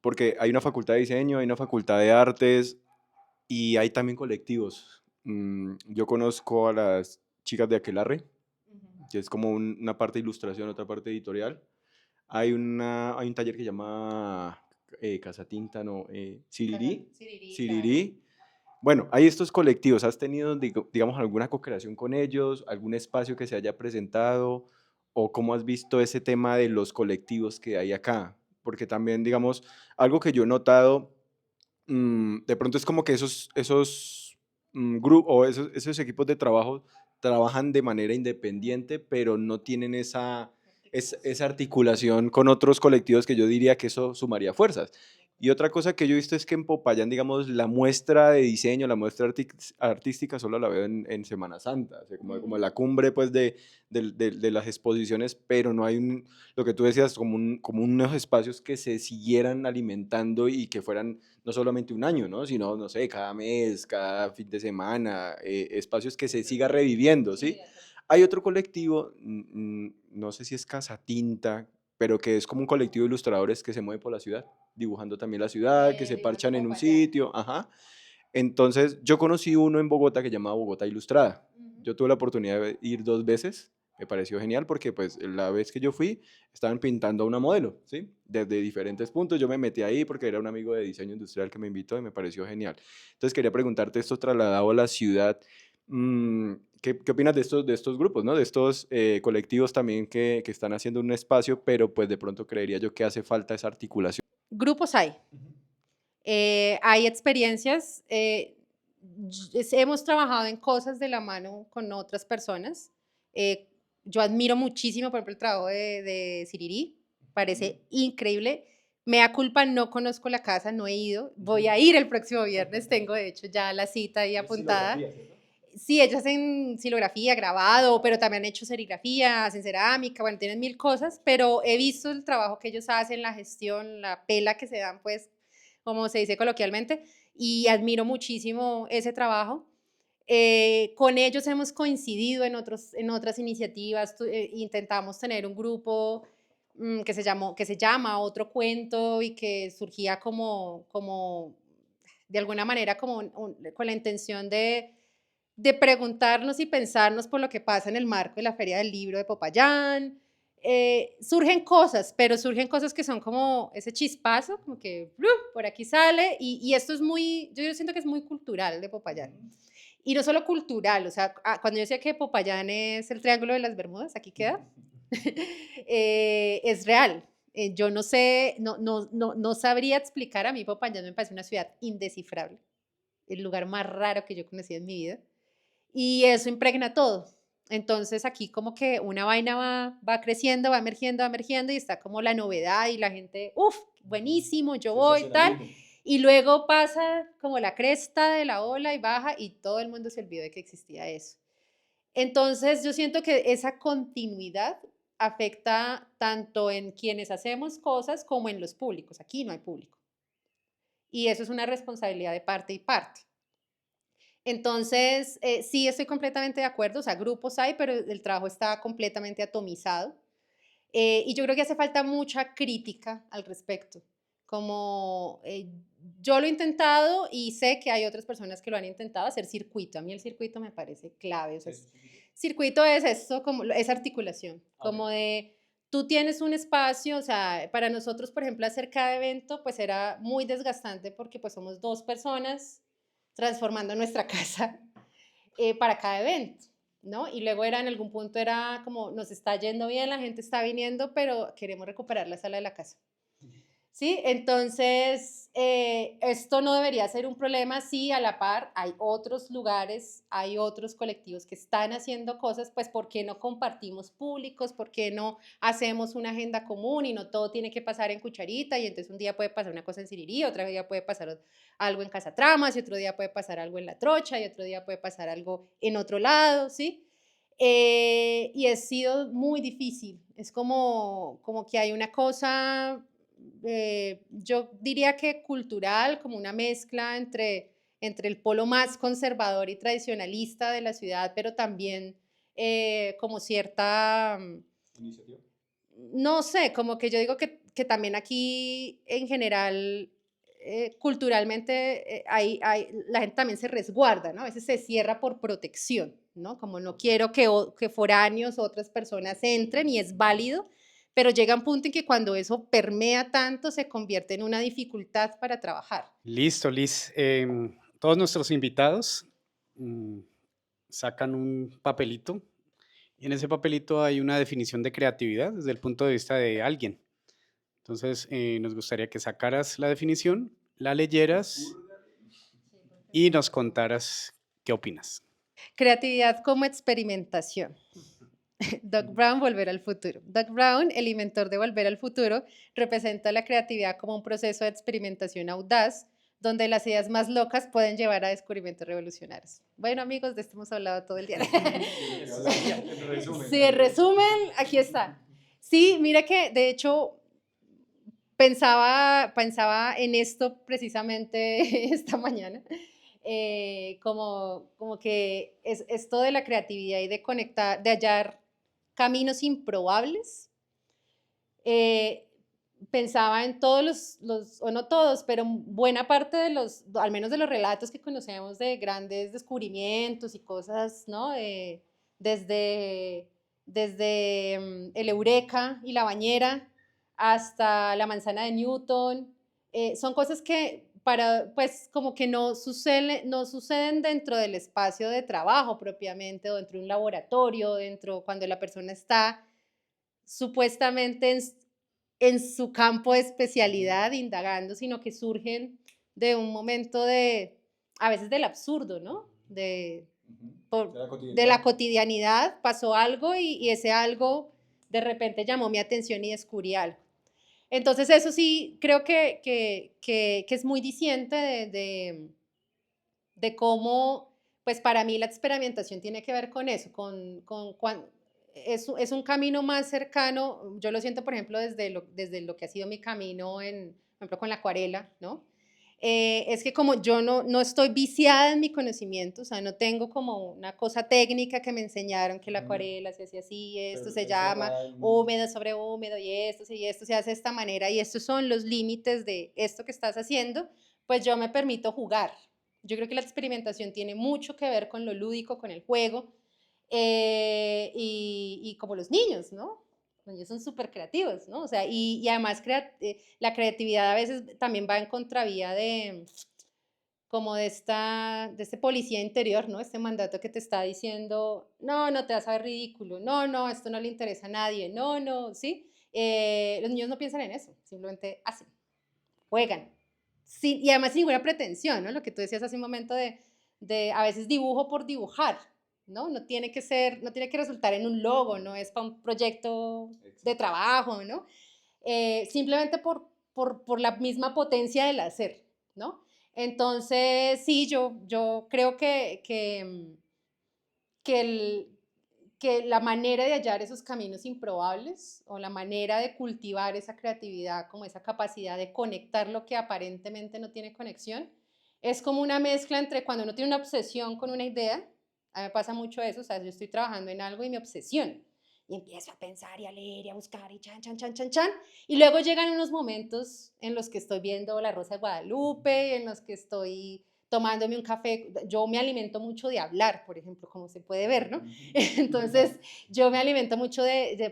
porque hay una facultad de diseño, hay una facultad de artes y hay también colectivos. Yo conozco a las chicas de Aquelarre, que es como una parte de ilustración, otra parte editorial. Hay un taller que se llama Casa Tinta, no, Sirirí. Sirirí, claro. Sirirí. Bueno, hay estos colectivos. ¿Has tenido, digamos, alguna co-creación con ellos? ¿Algún espacio que se haya presentado? ¿O cómo has visto ese tema de los colectivos que hay acá? Porque también, digamos, algo que yo he notado, de pronto es como que esos grupos o esos equipos de trabajo trabajan de manera independiente, pero no tienen esa articulación con otros colectivos que yo diría que eso sumaría fuerzas. Y otra cosa que yo he visto es que en Popayán, digamos, la muestra de diseño, la muestra artística solo la veo en Semana Santa, o sea, como la cumbre pues de las exposiciones, pero no hay lo que tú decías, como unos espacios que se siguieran alimentando y que fueran no solamente un año, ¿no? Sino, no sé, cada mes, cada fin de semana, espacios que se siga reviviendo, ¿sí? Hay otro colectivo, no sé si es Casa Tinta, pero que es como un colectivo de ilustradores que se mueve por la ciudad, dibujando también la ciudad, que se Dibujando parchan en un Popayán. sitio, ajá. Entonces, yo conocí uno en Bogotá que llamaba Bogotá Ilustrada. Yo tuve la oportunidad de ir 2 veces, me pareció genial porque pues la vez que yo fui estaban pintando a una modelo, ¿sí? Desde diferentes puntos, yo me metí ahí porque era un amigo de diseño industrial que me invitó y me pareció genial. Entonces quería preguntarte esto trasladado a la ciudad, ¿qué opinas de estos grupos, ¿no? De estos colectivos también que están haciendo un espacio, pero pues de pronto creería yo que hace falta esa articulación? Grupos hay. Hay experiencias, hemos trabajado en cosas de la mano con otras personas. Yo admiro muchísimo, por ejemplo, el trabajo de Sirirí, parece increíble. Me da culpa, no conozco la casa, no he ido. Voy a ir el próximo viernes, tengo de hecho ya la cita ahí apuntada. Sí, ellos hacen silografía, grabado, pero también han hecho serigrafía, hacen cerámica, bueno, tienen mil cosas, pero he visto el trabajo que ellos hacen, la gestión, la pela que se dan, pues, como se dice coloquialmente, y admiro muchísimo ese trabajo. Con ellos hemos coincidido en otras iniciativas, intentamos tener un grupo que se llama Otro Cuento y que surgía como de alguna manera con la intención de preguntarnos y pensarnos por lo que pasa en el marco de la Feria del Libro de Popayán. Surgen cosas, pero surgen cosas que son como ese chispazo, como que por aquí sale, y esto es muy, yo siento que es muy cultural de Popayán. Y no solo cultural, o sea, cuando yo decía que Popayán es el Triángulo de las Bermudas, aquí queda, es real. Yo no sé, no sabría explicar, a mí Popayán me parece una ciudad indescifrable, el lugar más raro que yo conocí en mi vida. Y eso impregna todo. Entonces aquí como que una vaina va creciendo, va emergiendo y está como la novedad y la gente, uff, buenísimo, yo voy, tal. Y luego pasa como la cresta de la ola y baja y todo el mundo se olvidó de que existía eso. Entonces yo siento que esa continuidad afecta tanto en quienes hacemos cosas como en los públicos. Aquí no hay público. Y eso es una responsabilidad de parte y parte. Entonces, sí estoy completamente de acuerdo, o sea, grupos hay, pero el trabajo está completamente atomizado. Y yo creo que hace falta mucha crítica al respecto. Como yo lo he intentado y sé que hay otras personas que lo han intentado hacer circuito. A mí el circuito me parece clave. O sea, circuito es esto, como esa articulación, como de tú tienes un espacio, o sea, para nosotros, por ejemplo, hacer cada evento, pues era muy desgastante porque pues somos 2 personas transformando nuestra casa para cada evento, ¿no? Y luego en algún punto era como, nos está yendo bien, la gente está viniendo, pero queremos recuperar la sala de la casa. ¿Sí? Entonces, esto no debería ser un problema si a la par hay otros lugares, hay otros colectivos que están haciendo cosas, pues ¿por qué no compartimos públicos? ¿Por qué no hacemos una agenda común y no todo tiene que pasar en cucharita? Y entonces un día puede pasar una cosa en Sirirí, otro día puede pasar algo en Casa Tramas, y otro día puede pasar algo en La Trocha, y otro día puede pasar algo en otro lado, ¿sí? Y ha sido muy difícil, es como que hay una cosa yo diría que cultural, como una mezcla entre el polo más conservador y tradicionalista de la ciudad, pero también como cierta, ¿Iniciativa? no sé, como que yo digo que también aquí en general, culturalmente, la gente también se resguarda, ¿no? A veces se cierra por protección, ¿no? Como no quiero que foráneos, otras personas entren y es válido, pero llega un punto en que cuando eso permea tanto se convierte en una dificultad para trabajar. Listo, Liz. Todos nuestros invitados sacan un papelito y en ese papelito hay una definición de creatividad desde el punto de vista de alguien. Entonces, nos gustaría que sacaras la definición, la leyeras y nos contaras qué opinas. Creatividad como experimentación. Doc Brown, Volver al futuro. Doc Brown, el inventor de Volver al futuro, representa la creatividad como un proceso de experimentación audaz, donde las ideas más locas pueden llevar a descubrimientos revolucionarios. Bueno, amigos, de esto hemos hablado todo el día. En resumen. Sí, en resumen, aquí está. Sí, mira que de hecho pensaba en esto precisamente esta mañana, como que es esto de la creatividad y de conectar, de hallar caminos improbables. eh, Pensaba en todos o no todos, pero buena parte de al menos de los relatos que conocemos de grandes descubrimientos y cosas, ¿no? Desde, desde el Eureka y la bañera hasta la manzana de Newton. Son cosas que pues como que no suceden dentro del espacio de trabajo propiamente, o dentro de un laboratorio, cuando la persona está supuestamente en su campo de especialidad indagando, sino que surgen de un momento a veces del absurdo, ¿no? De la cotidianidad pasó algo y ese algo de repente llamó mi atención y descubrí algo. Entonces eso sí creo que es muy diciente de cómo, pues para mí la experimentación tiene que ver con eso, es un camino más cercano. Yo lo siento, por ejemplo, desde lo que ha sido mi camino, por ejemplo, con la acuarela, ¿no? Es que como yo no estoy viciada en mi conocimiento, o sea, no tengo como una cosa técnica que me enseñaron que la acuarela se hace así, esto se llama húmedo sobre húmedo y esto se hace de esta manera y estos son los límites de esto que estás haciendo, pues yo me permito jugar. Yo creo que la experimentación tiene mucho que ver con lo lúdico, con el juego, y como los niños, ¿no? Ellos son súper creativos, ¿no? O sea, y además la creatividad a veces también va en contravía como de este policía interior, ¿no? Este mandato que te está diciendo, no, no te vas a ver ridículo, no, no, esto no le interesa a nadie, no, no, ¿sí? Los niños no piensan en eso, simplemente hacen, juegan, sí, y además sin ninguna pretensión, ¿no? Lo que tú decías hace un momento de a veces dibujo por dibujar, ¿no? No tiene que resultar en un logo, no es para un proyecto de trabajo, ¿no? Simplemente por la misma potencia del hacer, ¿no? Entonces, sí, yo creo que, que la manera de hallar esos caminos improbables o la manera de cultivar esa creatividad, como esa capacidad de conectar lo que aparentemente no tiene conexión, es como una mezcla entre cuando uno tiene una obsesión con una idea. A mí me pasa mucho eso, o sea, yo estoy trabajando en algo y me obsesiono y empiezo a pensar y a leer y a buscar y chan, chan, chan, chan, chan, y luego llegan unos momentos en los que estoy viendo La Rosa de Guadalupe, en los que estoy tomándome un café. Yo me alimento mucho de hablar, por ejemplo, como se puede ver, ¿no? Entonces, yo me alimento mucho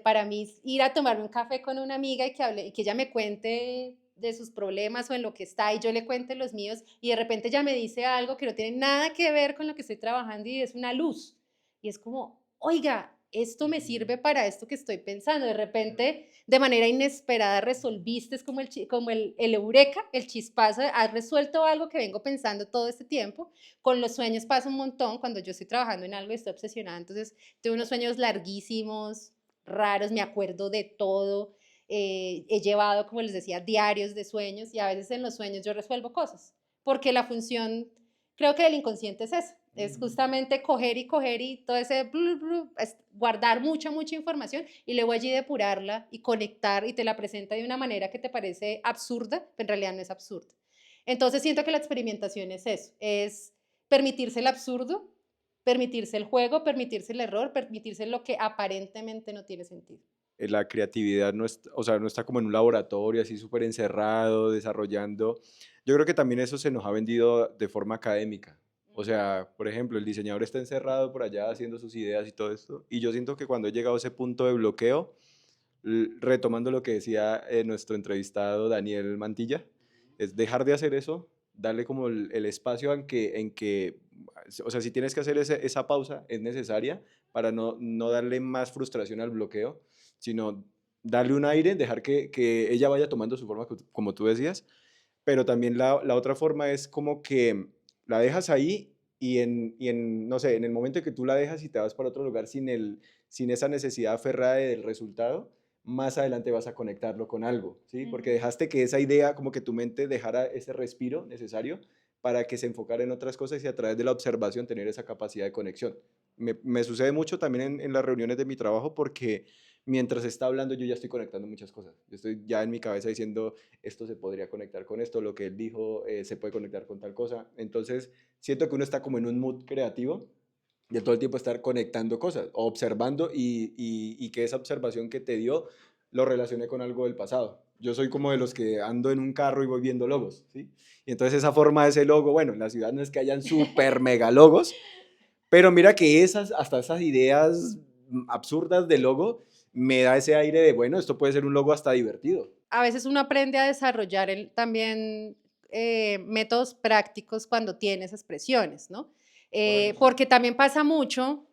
para mí, ir a tomarme un café con una amiga y y que ella me cuente de sus problemas o en lo que está y yo le cuente los míos y de repente ella me dice algo que no tiene nada que ver con lo que estoy trabajando y es una luz. Y es como, oiga, esto me sirve para esto que estoy pensando. De repente, de manera inesperada, resolviste, es como el eureka, el chispazo, has resuelto algo que vengo pensando todo este tiempo. Con los sueños pasa un montón, cuando yo estoy trabajando en algo y estoy obsesionada, entonces tengo unos sueños larguísimos, raros, me acuerdo de todo. He llevado, como les decía, diarios de sueños y a veces en los sueños yo resuelvo cosas, porque la función, creo que del inconsciente es eso, es justamente coger y todo ese es guardar mucha información y luego allí depurarla y conectar y te la presenta de una manera que te parece absurda, pero en realidad no es absurda. Entonces siento que la experimentación es eso, es permitirse el absurdo, permitirse el juego, permitirse el error, permitirse lo que aparentemente no tiene sentido. La creatividad no, o sea, no está como en un laboratorio así súper encerrado, desarrollando. Yo creo que también eso se nos ha vendido de forma académica. O sea, por ejemplo, el diseñador está encerrado por allá haciendo sus ideas y todo esto. Y yo siento que cuando he llegado a ese punto de bloqueo, retomando lo que decía nuestro entrevistado Daniel Mantilla, es dejar de hacer eso, darle como el espacio en que, o sea, si tienes que hacer esa pausa, es necesaria para no darle más frustración al bloqueo, sino darle un aire, dejar que ella vaya tomando su forma, como tú decías, pero también la otra forma es como que la dejas ahí no sé, en el momento que tú la dejas y te vas para otro lugar sin esa necesidad aferrada del resultado, más adelante vas a conectarlo con algo, ¿sí? Porque dejaste que esa idea, como que tu mente dejara ese respiro necesario para que se enfocara en otras cosas y a través de la observación tener esa capacidad de conexión. Me sucede mucho también en las reuniones de mi trabajo porque mientras está hablando yo ya estoy conectando muchas cosas. Yo estoy ya en mi cabeza diciendo, esto se podría conectar con esto, lo que él dijo se puede conectar con tal cosa. Entonces, siento que uno está como en un mood creativo de todo el tiempo estar conectando cosas, observando y que esa observación que te dio lo relacione con algo del pasado. Yo soy como de los que ando en un carro y voy viendo logos, ¿sí? Y entonces esa forma de ese logo, bueno, en la ciudad no es que hayan súper mega logos, pero mira que hasta esas ideas absurdas de logo me da ese aire de, bueno, esto puede ser un logo hasta divertido. A veces uno aprende a desarrollar también métodos prácticos cuando tienes expresiones, ¿no? Porque también pasa mucho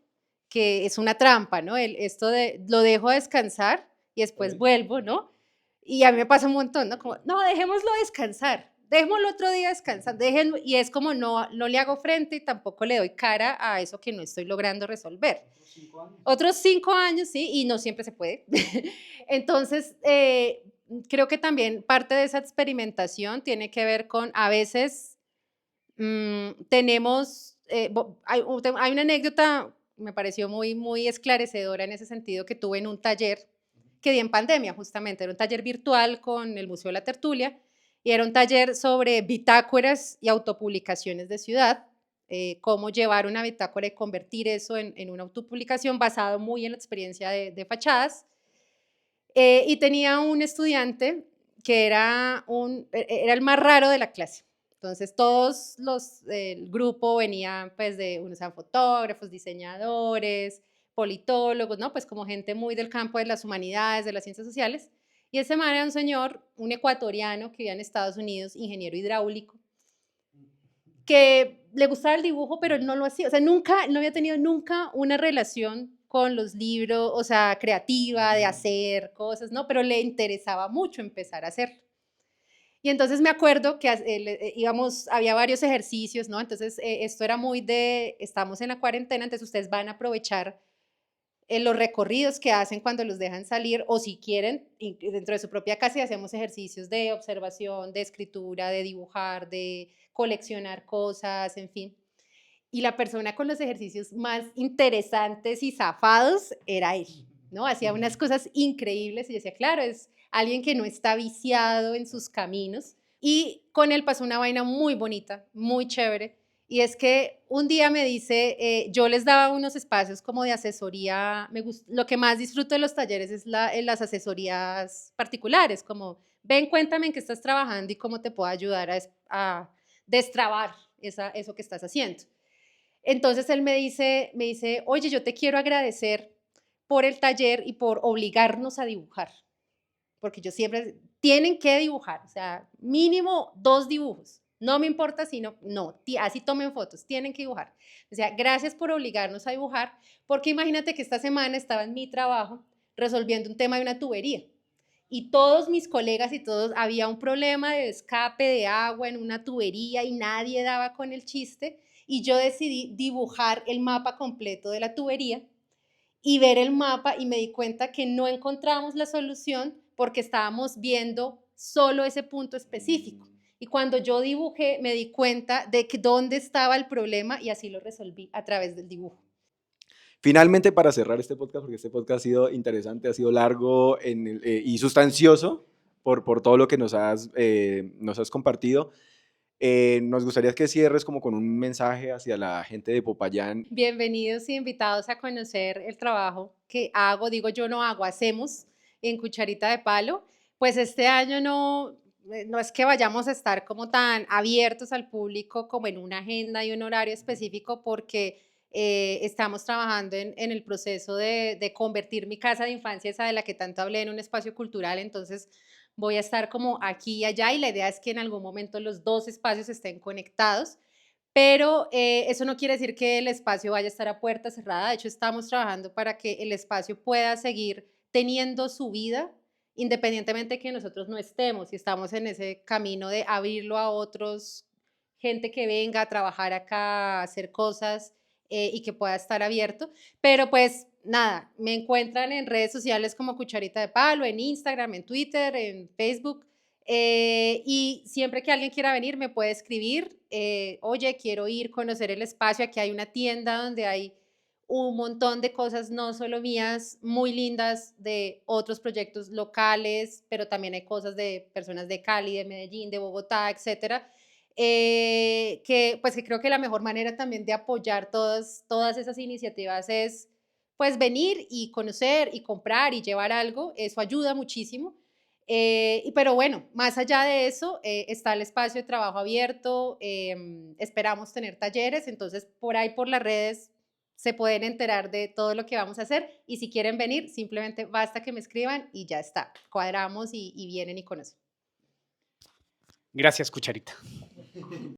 que es una trampa, ¿no? Esto de lo dejo descansar y después Ok. vuelvo, ¿no? Y a mí me pasa un montón, ¿no? Como, no, dejémoslo descansar, dejémoslo otro día descansar, déjenlo, y es como no le hago frente y tampoco le doy cara a eso que no estoy logrando resolver. Otros 5 años, sí, y no siempre se puede. Entonces, creo que también parte de esa experimentación tiene que ver con, a veces tenemos, hay una anécdota, me pareció muy esclarecedora en ese sentido, que tuve en un taller que di en pandemia, justamente, era un taller virtual con el Museo de la Tertulia, y era un taller sobre bitácoras y autopublicaciones de ciudad, cómo llevar una bitácora y convertir eso en una autopublicación basado muy en la experiencia de fachadas. Y tenía un estudiante que era el más raro de la clase. Entonces, todos el grupo venían, pues, unos eran fotógrafos, diseñadores, politólogos, ¿no? Pues como gente muy del campo de las humanidades, de las ciencias sociales. Y ese man era un señor, un ecuatoriano que vivía en Estados Unidos, ingeniero hidráulico, que le gustaba el dibujo, pero no lo hacía, o sea, no había tenido nunca una relación con los libros, o sea, creativa, de hacer cosas, ¿no? Pero le interesaba mucho empezar a hacer. Y entonces me acuerdo que íbamos, había varios ejercicios, ¿no? Entonces, esto era muy estamos en la cuarentena, entonces ustedes van a aprovechar los recorridos que hacen cuando los dejan salir, o si quieren, dentro de su propia casa, y hacemos ejercicios de observación, de escritura, de dibujar, de coleccionar cosas, en fin. Y la persona con los ejercicios más interesantes y zafados era él, ¿no? Hacía unas cosas increíbles y yo decía, claro, es alguien que no está viciado en sus caminos. Y con él pasó una vaina muy bonita, muy chévere, y es que un día me dice, yo les daba unos espacios como de asesoría, lo que más disfruto de los talleres es las asesorías particulares, como ven, cuéntame en qué estás trabajando y cómo te puedo ayudar a destrabar eso que estás haciendo. Entonces él me dice, oye, yo te quiero agradecer por el taller y por obligarnos a dibujar, porque yo siempre, tienen que dibujar, o sea, mínimo 2 dibujos, no me importa si no, así tomen fotos, tienen que dibujar. O sea, gracias por obligarnos a dibujar, porque imagínate que esta semana estaba en mi trabajo resolviendo un tema de una tubería, y todos mis colegas y todos, había un problema de escape de agua en una tubería y nadie daba con el chiste, y yo decidí dibujar el mapa completo de la tubería y ver el mapa, y me di cuenta que no encontramos la solución porque estábamos viendo solo ese punto específico. Y cuando yo dibujé, me di cuenta de que dónde estaba el problema y así lo resolví a través del dibujo. Finalmente, para cerrar este podcast, porque este podcast ha sido interesante, ha sido largo y sustancioso por todo lo que nos has compartido, nos gustaría que cierres como con un mensaje hacia la gente de Popayán. Bienvenidos y invitados a conocer el trabajo que hago, digo yo no hago, hacemos en Cucharita de Palo. Pues este año no es que vayamos a estar como tan abiertos al público como en una agenda y un horario específico, porque estamos trabajando en el proceso de convertir mi casa de infancia, esa de la que tanto hablé, en un espacio cultural. Entonces voy a estar como aquí y allá, y la idea es que en algún momento los dos espacios estén conectados, pero eso no quiere decir que el espacio vaya a estar a puerta cerrada. De hecho, estamos trabajando para que el espacio pueda seguir teniendo su vida independientemente de que nosotros no estemos, y estamos en ese camino de abrirlo a otros, gente que venga a trabajar acá, a hacer cosas, y que pueda estar abierto. Pero pues nada, me encuentran en redes sociales como Cucharita de Palo, en Instagram, en Twitter, en Facebook. Y siempre que alguien quiera venir me puede escribir, oye, quiero ir, conocer el espacio, aquí hay una tienda donde hay un montón de cosas, no solo mías, muy lindas, de otros proyectos locales, pero también hay cosas de personas de Cali, de Medellín, de Bogotá, etcétera. Que pues que creo que la mejor manera también de apoyar todas esas iniciativas es pues venir y conocer y comprar y llevar algo, eso ayuda muchísimo. Pero bueno, más allá de eso, está el espacio de trabajo abierto, esperamos tener talleres, entonces por ahí por las redes se pueden enterar de todo lo que vamos a hacer y si quieren venir, simplemente basta que me escriban y ya está, cuadramos y vienen y conocen. Gracias, Cucharita.